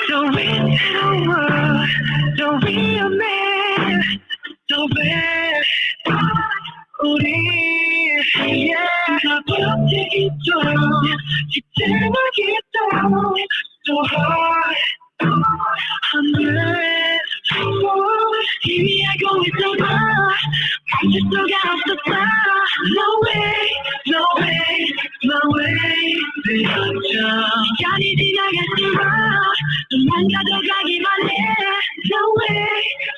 Don't be over, don't be a man, don't be yeah, don't take it down, you never get down, so hard, I'm good, here I go with the bar, I just don't got the fire, no way, no way, no way, got anything I got to run, 도망가도 가기만 해, no way,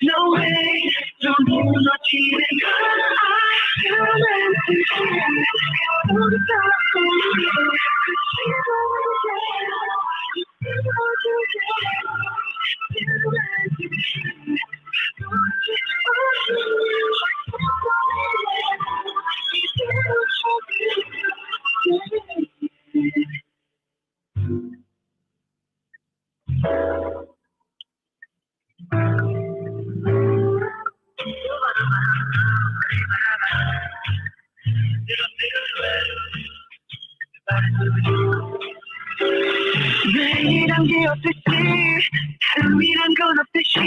no way, don't 무너지는 건 내일한 게 없듯이 다름이란 건 없듯이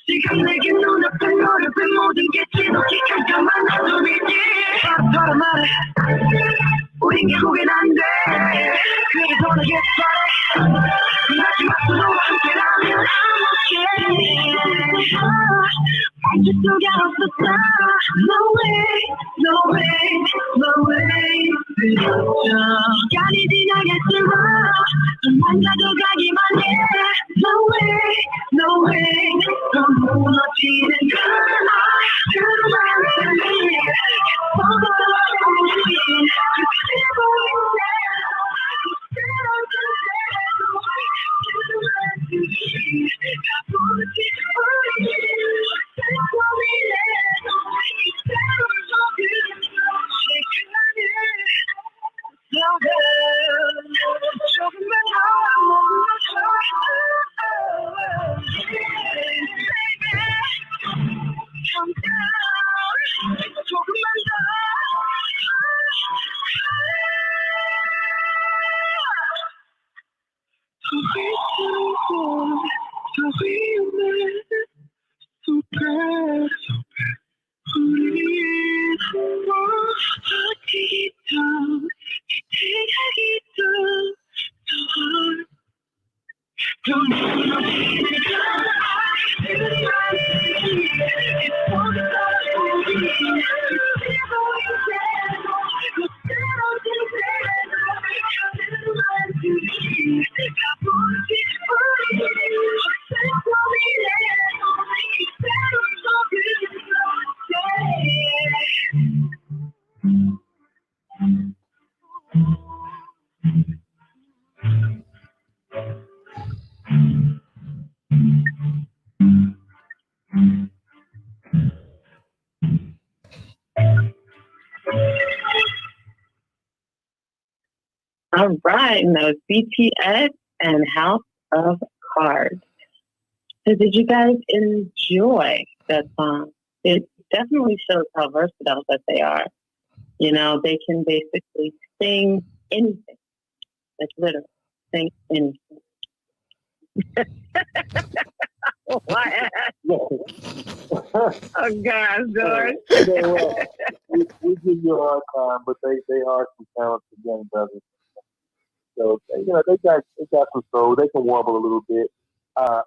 지금 내게 눈앞에 너를 본 모든 게 지독히 깜깜한 어둠이지 바로 말해 우린 결국엔 안돼 그래도 너의 말해 마지막으로 함께라면 I'm okay I just don't get off the side no way no way no way 시간이 지나갈수록 도망가도 가기만 해 no way no way 더 무너지는 건 그만 All right, now BTS and House of Cards. So did you guys enjoy that song? It definitely shows how versatile that they are. You know, they can basically sing anything. Like literally, sing anything. What? Oh, God, George.
we give you a hard time, but they are some talented young brothers. So, you know, they got some soul. They can warble a little bit. I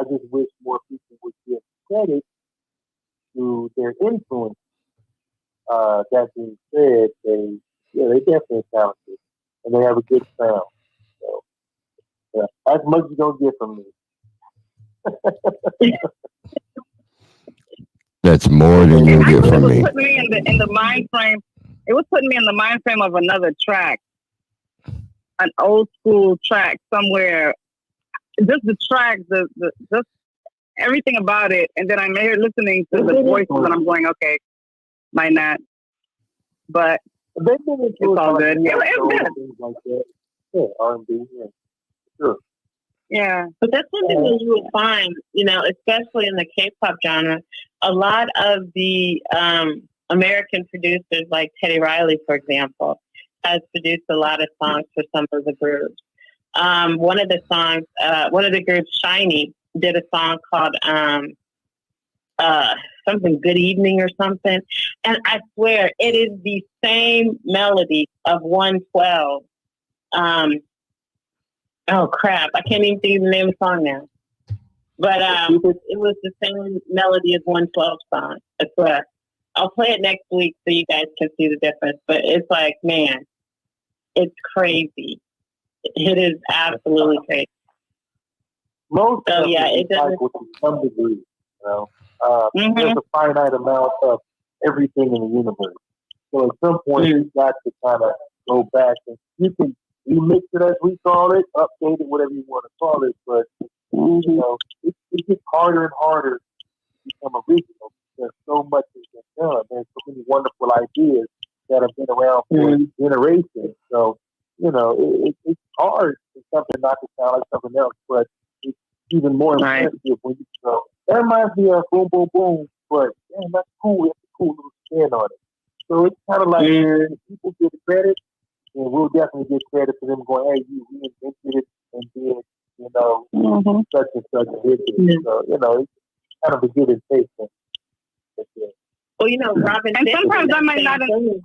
just wish more people would give credit to their influence. That being said, they definitely talented, and they have a good sound. So, yeah, that's much you don't get from me.
That's more than you'll get from me.
It was putting me in the mind frame. It was putting me in the mind frame of another track. An old school track somewhere, just the track, just everything about it, and then I'm here listening to the voices, and I'm going, okay, might not, but it's all good. It's good.
R&B, yeah, sure.
Yeah, but that's something that you would find, especially in the K-pop genre. A lot of the American producers, like Teddy Riley, for example, has produced a lot of songs for some of the groups. One of the groups, Shiny, did a song called something Good Evening or something. And I swear it is the same melody of 112. Oh crap, I can't even think of the name of the song now. But it was the same melody as 112 song. I swear. I'll play it next week so you guys can see the difference. But it's like, man, it's crazy. It is absolutely crazy.
Most
so
of
yeah, it doesn't.
To some degree, there's a finite amount of everything in the universe. So at some point, you've got to kind of go back and you can remix it as we call it, update it, whatever you want to call it. But it gets harder and harder to become original because so much has been done. There's so many wonderful ideas that have been around for generations. So it's hard for something not to sound like something else, but it's even more impressive when you go, that reminds me of Boom Boom Boom, but damn, that's cool. It's a cool little spin on it. So it's kind of like if people get credit, and we'll definitely get credit for them going, hey, you reinvented it and did, such and such a hit. So, it's kind of a give and take thing.
Well, Robin.
And sometimes I might not.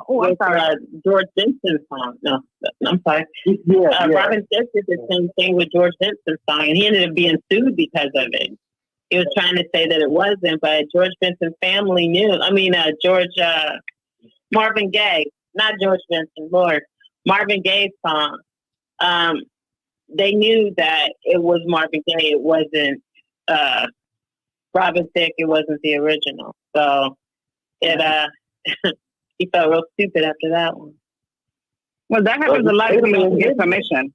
Oh, I'm sorry.
George Benson's song. No, I'm sorry. Robin did the same thing with George Benson's song, and he ended up being sued because of it. He was trying to say that it wasn't, but George Benson's family knew. I mean, Marvin Gaye, not George Benson, Lord. Marvin Gaye's song. They knew that it was Marvin Gaye. It wasn't Robin Thicke. It wasn't the original. So he felt real stupid after that one.
Well, that happens a lot if you don't get permission.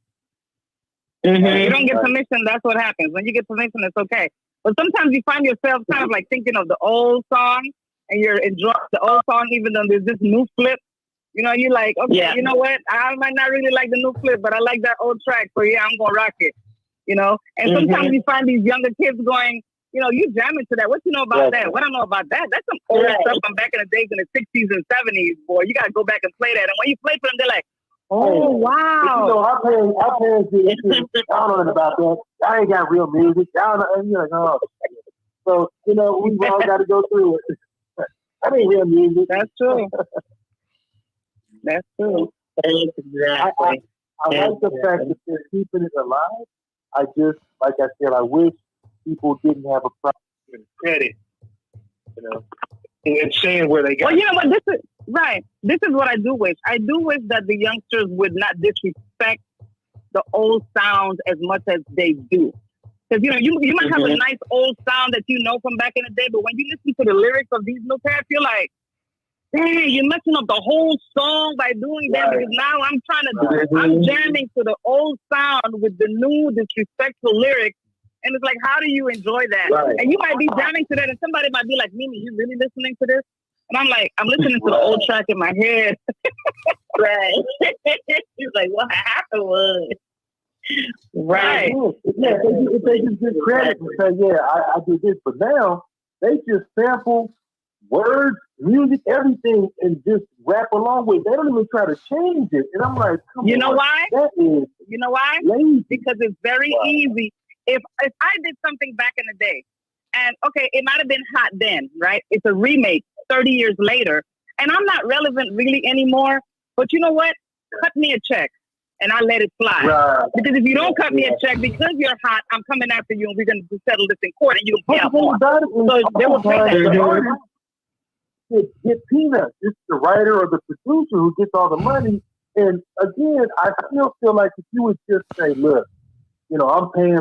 If you don't get permission, that's what happens. When you get permission, it's okay. But sometimes you find yourself kind of like thinking of the old song, and you're enjoying the old song, even though there's this new flip. You're like, okay, you know what? I might not really like the new flip, but I like that old track, so yeah, I'm gonna rock it. And sometimes you find these younger kids going, you jamming to that. What you know about that? What I know about that? That's some old stuff from back in the days in the 60s and 70s, boy. You gotta go back and play that. And when you play for them, they're like, oh, wow.
Our parents did it. I don't know about that. I ain't got real music. I don't know. And you're like, oh. So, we all got to go through it. I ain't real music.
That's true. That's true.
Exactly.
I like the fact that they're keeping it alive. I just, like I said, I wish people didn't have a problem with credit, and saying where they got.
Well, you know what? This is what I do wish. I do wish that the youngsters would not disrespect the old sounds as much as they do. Because, you might have a nice old sound that from back in the day, but when you listen to the lyrics of these new cats, you're like, dang, you're messing up the whole song by doing that. Because now I'm jamming to the old sound with the new disrespectful lyrics. And it's like, how do you enjoy that? Right. And you might be jamming to that, and somebody might be like, Mimi, you really listening to this? And I'm like, I'm listening to the old track in my head.
Right. He's like, what happened was. Right.
Yeah, if they just get credit and say, I did this, but now they just sample words, music, everything, and just rap along with it. They don't even try to change it. And I'm like, come on.
You know why?
You
know why?
Lazy.
Because it's very easy. If I did something back in the day, and okay, it might have been hot then, right? It's a remake 30 years later, and I'm not relevant really anymore. But you know what? Cut me a check, and I let it fly. Right. Because if you don't cut me a check, because you're hot, I'm coming after you, and we're going to settle this in court, and you can pay more. So they will pay that.
Get peanuts. It's the writer or the producer who gets all the money. And again, I still feel like if you would just say, look, I'm paying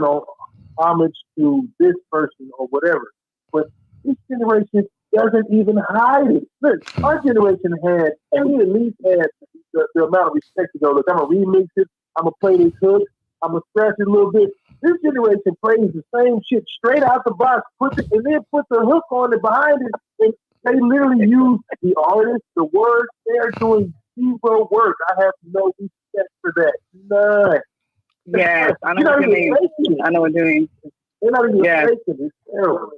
homage to this person or whatever. But this generation doesn't even hide it. Look, our generation had, and we at least had the amount of respect to go, look, I'm going to remix it. I'm going to play this hook. I'm going to scratch it a little bit. This generation plays the same shit straight out the box, and then put the hook on it behind it. And they literally use the artist, the words. They're doing zero work. I have no respect for that. none.
Yes, I know what you mean. I know what you mean.
They're not even faking it. It's terrible.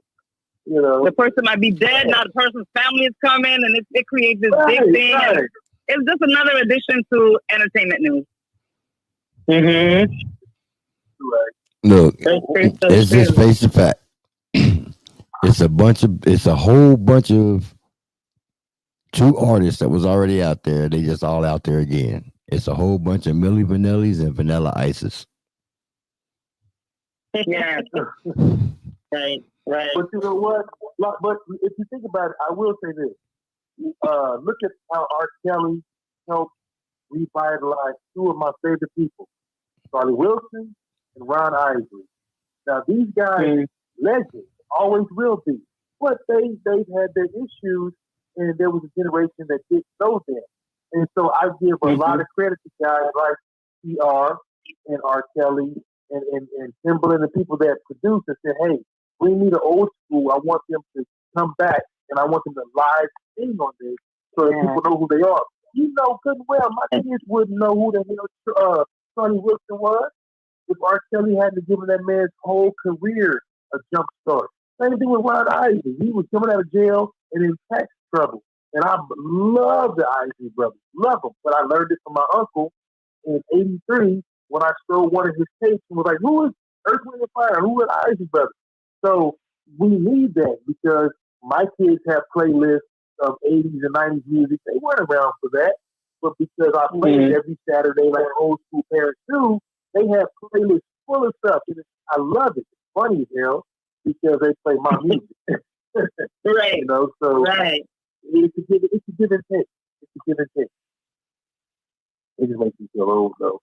You know,
the person might be dead. Now the person's family is coming, and it creates this big thing.
Right.
It's just another addition to entertainment news.
Mm-hmm.
Look, it's just face the fact. It's a whole bunch of two artists that was already out there. They just all out there again. It's a whole bunch of Milli Vanillis and Vanilla Ices.
Yeah.
Right.
But you know what? But if you think about it, I will say this. Look at how R. Kelly helped revitalize two of my favorite people, Charlie Wilson and Ron Isley. Now, these guys, legends, always will be. But they've had their issues, and there was a generation that didn't know them. And so I give a lot of credit to guys like TR and R. Kelly and Timbaland and people that produced and said, hey, bring me the old school. I want them to come back, and I want them to live sing on this so that people know who they are. You know good and well, my kids wouldn't know who the hell Sonny Wilson was if R. Kelly hadn't given that man's whole career a jump start. Same thing with Ron Isley. He was coming out of jail and in tax trouble. And I love the Isley brothers. Love them. But I learned it from my uncle in 83 when I stole one of his tapes and was like, who is Earth, Wind & Fire? Who are the Isley brothers? So we need that because my kids have playlists of 80s and 90s music. They weren't around for that. But because I play it every Saturday like old school parents do, they have playlists full of stuff. And I love it. It's funny as hell because they play my music.
Right.
You know, so it's a give and take. It's a give and take. It just makes me feel old though.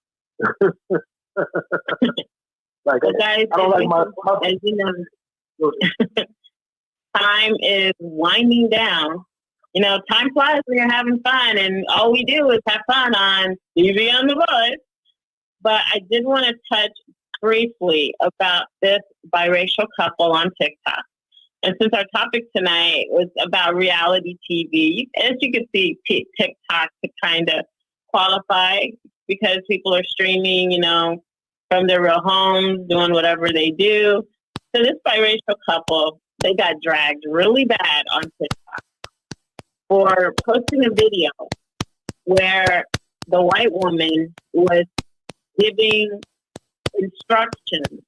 Like
guys,
I don't like my
as you know, time is winding down. You know, time flies when you're having fun, and all we do is have fun on TV on the BOYZ. But I did want to touch briefly about this biracial couple on TikTok. And since our topic tonight was about reality TV, as you can see, TikTok to kind of qualify because people are streaming, you know, from their real homes, doing whatever they do. So this biracial couple, they got dragged really bad on TikTok for posting a video where the white woman was giving instructions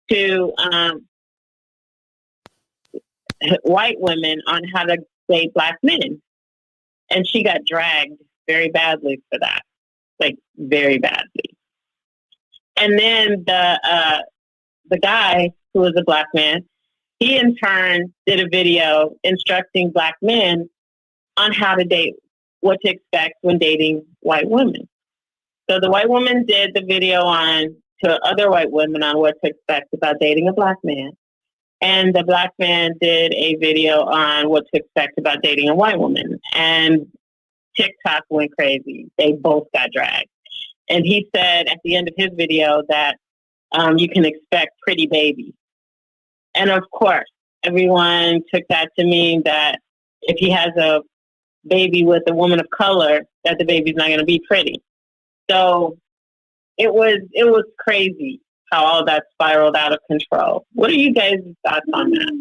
to white women on how to date black men. And she got dragged very badly for that, like very badly. And then the guy who was a black man, he in turn did a video instructing black men on how to date, what to expect when dating white women. So the white woman did the video to other white women on what to expect about dating a black man. And the black man did a video on what to expect about dating a white woman. And TikTok went crazy. They both got dragged. And he said at the end of his video that you can expect pretty babies. And of course, everyone took that to mean that if he has a baby with a woman of color, that the baby's not going to be pretty. So it was crazy how all that spiraled out of control. What are you guys' thoughts on that?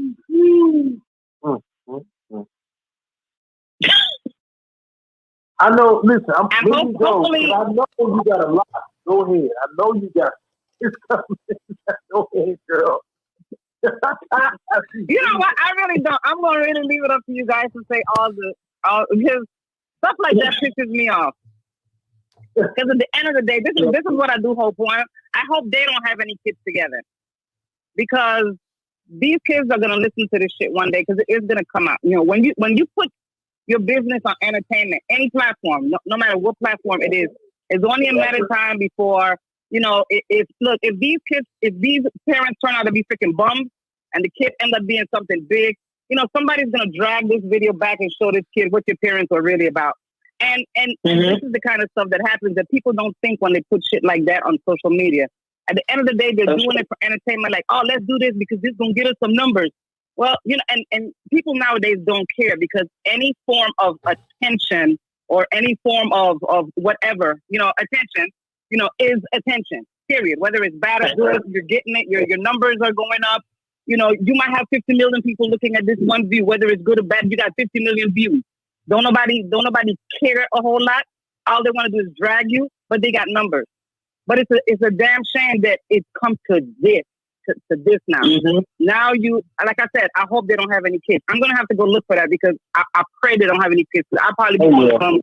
I know, listen, I know you got a lot. Go ahead. I know you got it's coming. Go ahead, girl.
You know what? I really don't. I'm going to really leave it up to you guys to say because stuff like that pisses me off. Because at the end of the day, this is what I do hope for. I hope they don't have any kids together. Because these kids are going to listen to this shit one day because it is going to come out. You know, when you put your business on entertainment, any platform, no matter what platform it is, it's only a matter of time before, you know, if these parents turn out to be freaking bums and the kid end up being something big, you know, somebody's going to drag this video back and show this kid what your parents were really about. And this is the kind of stuff that happens that people don't think when they put shit like that on social media. At the end of the day, they're doing it for entertainment, like, oh, let's do this because this is going to get us some numbers. Well, you know, and people nowadays don't care because any form of attention or any form of whatever, attention, is attention, period. Whether it's bad or good, you're getting it, your numbers are going up. You might have 50 million people looking at this one view, whether it's good or bad, you got 50 million views. Don't nobody care a whole lot. All they want to do is drag you, but they got numbers. But it's a damn shame that it's come to this now. Mm-hmm. Now like I said, I hope they don't have any kids. I'm going to have to go look for that because I pray they don't have any kids. I'll probably be one of them,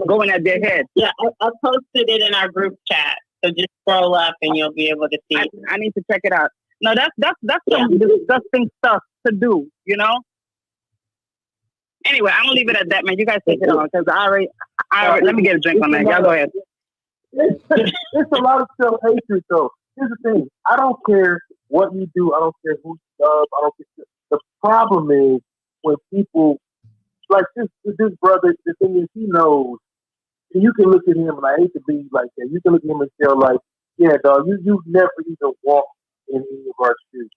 going at their head.
Yeah, I posted it in our group chat. So just scroll up and you'll be able to see it.
I need to check it out. No, that's some disgusting stuff to do, Anyway, I'm going to leave it at that, man. You guys take it on because I already let me get a drink on that. Y'all go ahead.
It's a lot of self-hatred, though. Here's the thing. I don't care what you do. I don't care who you love. I don't care. The problem is when people, like this brother, the thing is he knows. And you can look at him, and I hate to be like that. You can look at him and tell, like, yeah, dog, you never even walked in any of our shoes.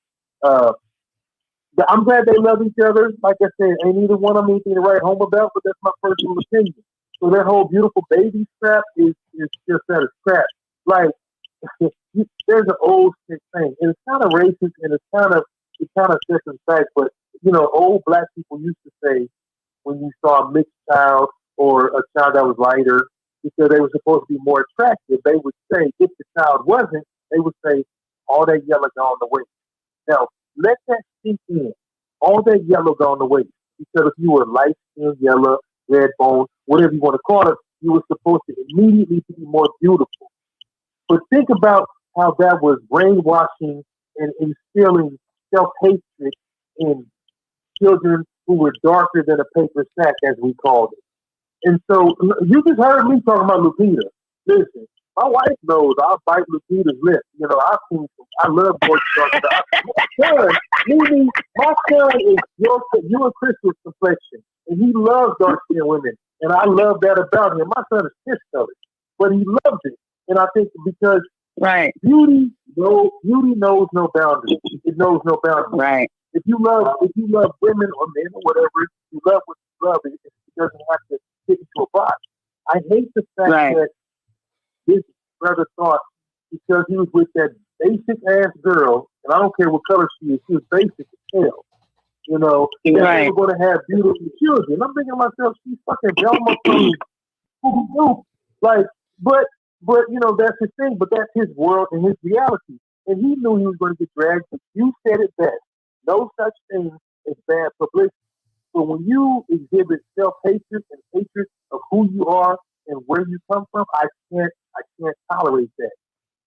I'm glad they love each other. Like I said, ain't either one of them anything to write home about, but that's my personal opinion. So that whole beautiful baby scrap is just that a scrap. Like, there's an old sick thing, and it's kind of racist, and it kind of sets in fact. But old black people used to say when you saw a mixed child or a child that was lighter, because they were supposed to be more attractive, they would say if the child wasn't, they would say all that yellow gone to waste. Now let that sink in. All that yellow gone to waste, because if you were light skinned, yellow, red bone, whatever you want to call it, you were supposed to immediately be more beautiful. But think about how that was brainwashing and instilling self-hatred in children who were darker than a paper sack, as we called it. And so you just heard me talking about Lupita. Listen, my wife knows I'll bite Lupita's lip. I love boys talking about. My son is you and Crystal's complexion, and he loves dark-skinned women, and I love that about him. My son is pissed of it, but he loves it. And I think because beauty knows no boundaries. It knows no boundaries.
Right.
If you love women or men or whatever, you love what you love. It doesn't have to fit into a box. I hate the fact that this brother thought because he was with that basic ass girl, and I don't care what color she was basic as hell. That they were going to have beautiful children. I'm thinking to myself, she's fucking Velma from Scooby-Doo. But that's his thing. But that's his world and his reality. And he knew he was going to get dragged. But you said it best. No such thing as bad publicity. But when you exhibit self-hatred and hatred of who you are and where you come from, I can't tolerate that.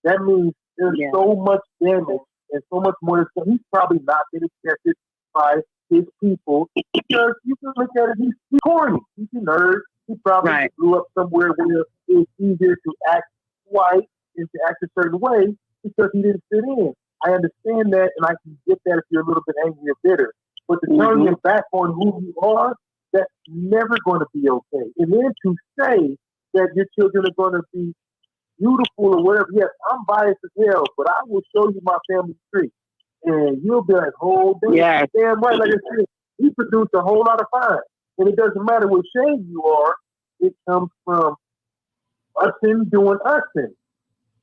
That means there's so much damage and so much more. So he's probably not been accepted by his people because you can look at it. He's corny. He's a nerd. He probably grew up somewhere where it's easier to act white and to act a certain way because he didn't fit in. I understand that, and I can get that if you're a little bit angry or bitter. But to turn your back on who you are, that's never going to be okay. And then to say that your children are going to be beautiful or whatever, yes, I'm biased as hell, but I will show you my family tree. And you'll be like, oh, damn, damn right. Like I said, he produced a whole lot of fine. And it doesn't matter what shade you are, it comes from us doing us.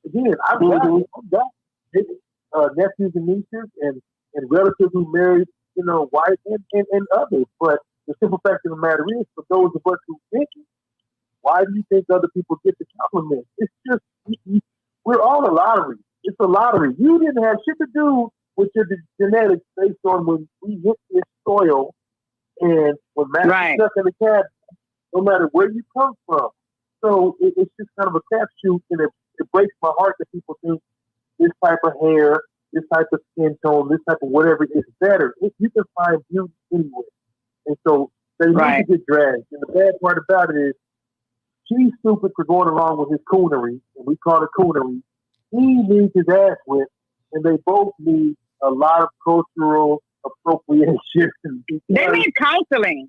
Again, I've got nephews and nieces and relatives who married, white and others. But the simple fact of the matter is, for those of us who think it, why do you think other people get the compliment? It's just, we're all a lottery. It's a lottery. You didn't have shit to do with your genetics based on when we hit this soil and when Matt stuck in the cab, no matter where you come from. So it's just kind of a crapshoot, and it breaks my heart that people think this type of hair, this type of skin tone, this type of whatever is better. You can find beauty anywhere. And so they need to get dragged. And the bad part about it is she's stupid for going along with his coonery, and we call it coonery. He needs his ass whipped, and they both need a lot of cultural appropriation.
They need counseling.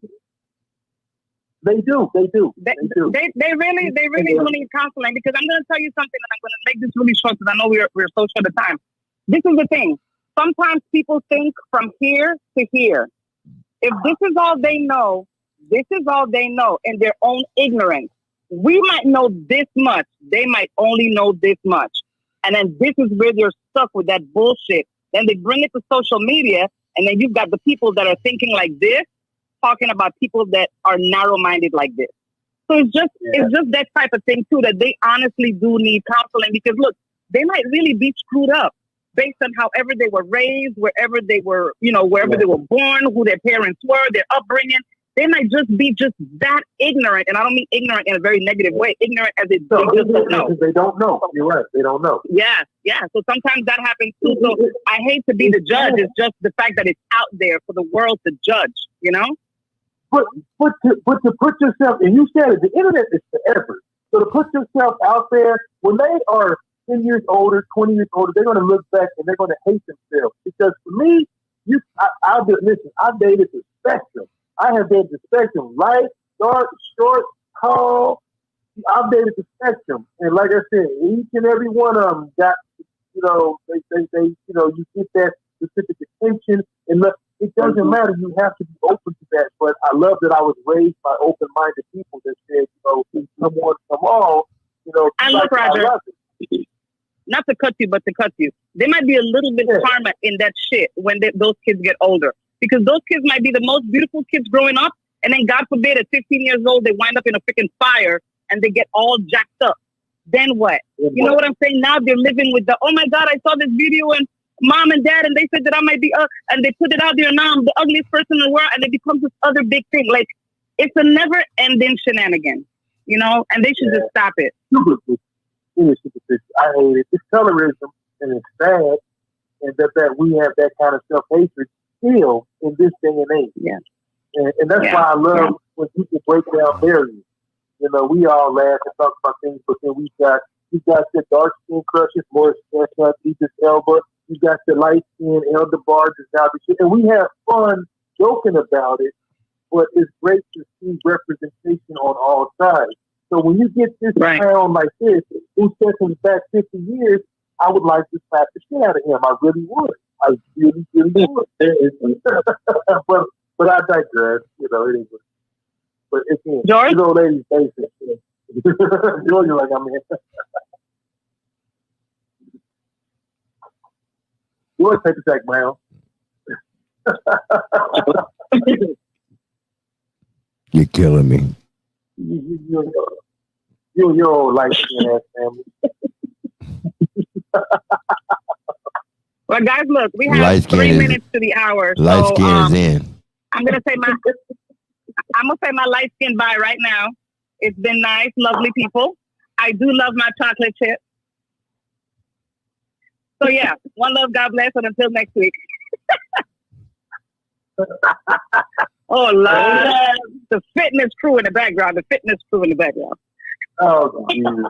They do.
They really do need counseling, because I'm going to tell you something, and I'm going to make this really short because I know we're so short of time. This is the thing. Sometimes people think from here to here. If this is all they know, this is all they know in their own ignorance. We might know this much. They might only know this much. And then this is where they're stuck with that bullshit. Then they bring it to social media, and then you've got the people that are thinking like this, talking about people that are narrow-minded like this. So it's just that type of thing too, that they honestly do need counseling, because look, they might really be screwed up based on however they were raised, wherever they were, wherever they were born, who their parents were, their upbringing. They might just be just that ignorant, and I don't mean ignorant in a very negative way. Ignorant as they just don't know.
They don't know. You're right. They don't know.
Yeah. So sometimes that happens too. So I hate to be the judge. It's just the fact that it's out there for the world to judge.
But to put yourself, and you said it, the internet is forever. So to put yourself out there, when they are 10 years older, 20 years older, they're going to look back and they're going to hate themselves. Because for me, I've dated the spectrum. I have dated the spectrum, light, dark, short, tall. I've dated the spectrum. And like I said, each and every one of them got, they you get that specific attention. And look, it doesn't matter. You have to be open to that. But I love that I was raised by open-minded people that said, come on, come on.
And look, Roger, not to cut you, but to cut you. There might be a little bit of karma in that shit when those kids get older. Because those kids might be the most beautiful kids growing up. And then, God forbid, at 15 years old, they wind up in a freaking fire and they get all jacked up. Then what? You know what I'm saying? Now they're living with oh my God, I saw this video and mom and dad, and they said that I might be, and they put it out there, now I'm the ugliest person in the world, and it becomes this other big thing. Like, it's a never-ending shenanigan, and they should just stop it.
I hate it. It's colorism, and it's sad, and that we have that kind of self-hatred still in this day and age.
Yeah.
And that's why I love when people break down barriers. We all laugh and talk about things, but then we got the dark skin crushes, Morris Chestnut, Idris Elba. You got the light skin, Elder Barge, and we have fun joking about it. But it's great to see representation on all sides. So when you get this clown like this, who sets him back 50 years, I would like to slap the shit out of him. I really would. I really, really would. but I digress. It is. But again,
George?
Ladies, basic. George, like I'm here. George, take a sec, man.
You're killing me.
You're your old light skin ass family.
Well, guys, look, we have 3 minutes to the hour.
Light skin is in.
I'm gonna say my light skin bye right now. It's been nice, lovely people. I do love my chocolate chip. So yeah, one love, God bless, and until next week. Oh, Lord. The fitness crew in the background.
Oh, Jesus.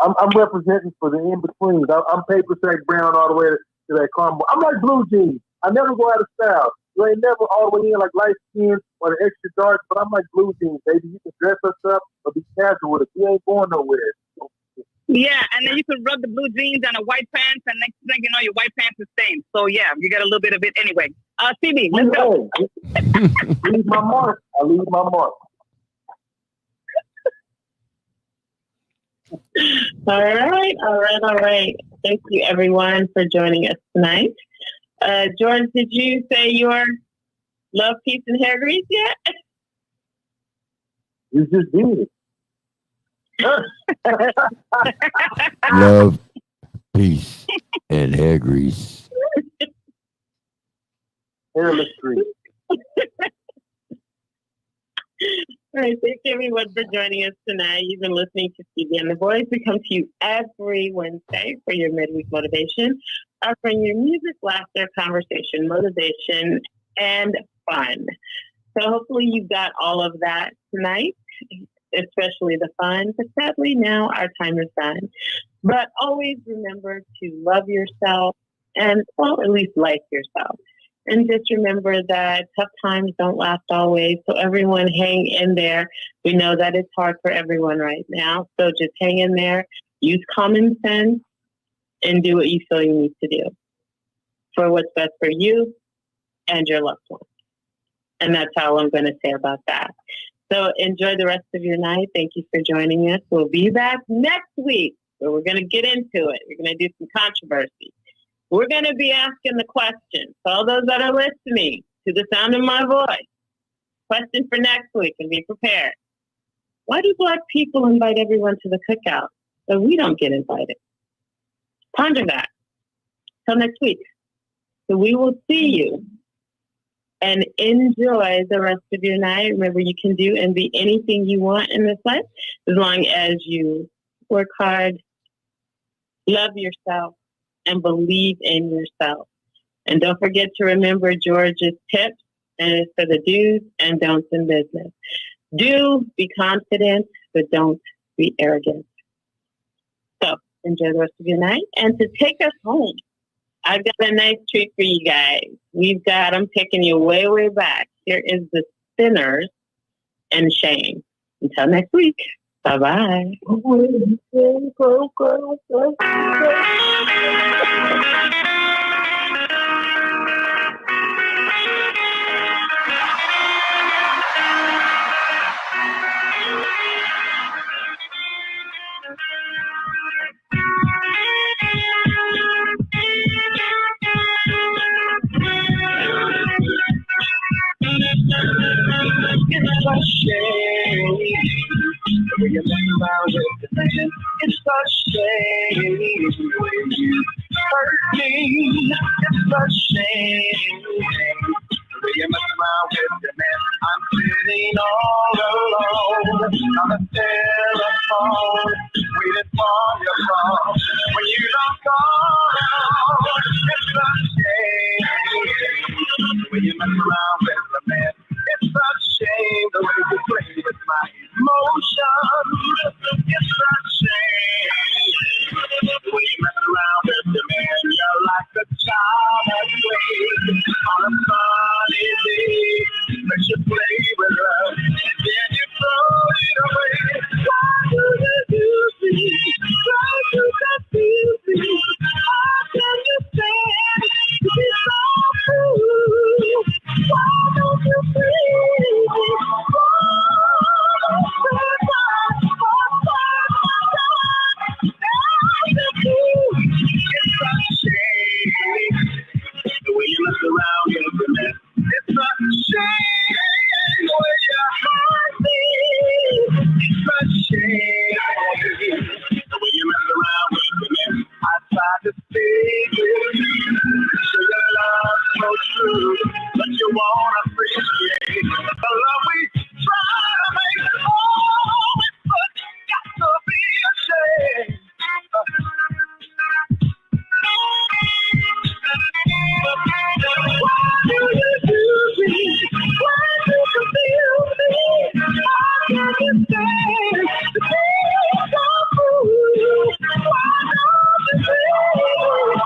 I'm representing for the in-betweens. I'm paper sack brown all the way to that caramel. I'm like blue jeans. I never go out of style. You ain't never all the way in like light skin or the extra dark, but I'm like blue jeans, baby. You can dress us up or be casual with us. You ain't going nowhere.
Yeah, and then you can rub the blue jeans and a white pants, and next thing you know, your white pants is stained. So yeah, you get a little bit of it anyway. CB, let's go.
Leave my mark. I leave my mark.
All right. Thank you, everyone, for joining us tonight. Jordan, did you say your love, peace, and hair grease yet?
You just did.
Love, peace, and hair grease.
Hairless grease.
All right, thank everyone for joining us tonight. You've been listening to CB and the Boys. We come to you every Wednesday for your midweek motivation, offering you music, laughter, conversation, motivation, and fun. So hopefully you got all of that tonight, especially the fun. But sadly, now our time is done. But always remember to love yourself and, well, at least like yourself. And just remember that tough times don't last always. So everyone hang in there. We know that it's hard for everyone right now. So just hang in there, use common sense, and do what you feel you need to do for what's best for you and your loved ones. And that's all I'm going to say about that. So enjoy the rest of your night. Thank you for joining us. We'll be back next week where we're going to get into it. We're going to do some controversy. We're going to be asking the question. So all those that are listening to the sound of my voice, question for next week, and be prepared. Why do Black people invite everyone to the cookout, but we don't get invited? Ponder that. Till next week. So we will see you. And enjoy the rest of your night. Remember, you can do and be anything you want in this life as long as you work hard, love yourself, and believe in yourself. And don't forget to remember George's tips, and it's for the do's and don'ts in business. Do be confident, but don't be arrogant. So enjoy the rest of your night. And to take us home, I've got a nice treat for you guys. I'm taking you way, way back. Here is the Sinners and Shame. Until next week. Bye-bye.
It's a shame the way you mess around with the man. It's a shame the way you hurt me. It's a shame the way you mess around with the man. I'm sitting all alone on the telephone, waiting for your call. When you don't call, it's a shame the way you mess around with the man. It's a shame the way you play with my emotions. It's a shame the way you mess around with the man. You're like a child at play on a sunny day. But you play with love and then you throw it away. Why do you do me? Why do you do me? How can you stand to be so cruel? Why don't you feel me? It's a shame the way you mess around with the man. It's a shame the way you hurt me. It's a shame the way you mess around with the man. I tried to stay with you, show your love so true, but you won't appreciate the love we try to make. Oh, it's got to be a shame. Why do you do me? Why do you feel me? How can you stand to be so cruel? Why don't you feel me?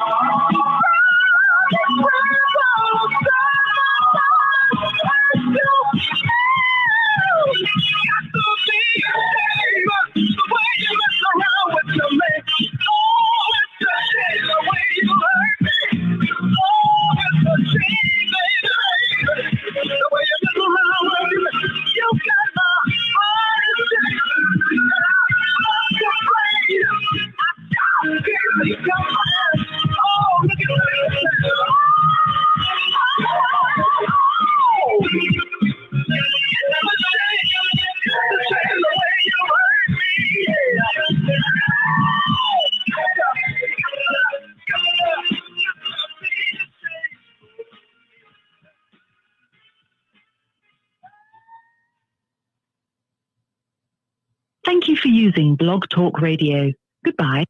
Thank you for using Blog Talk Radio. Goodbye.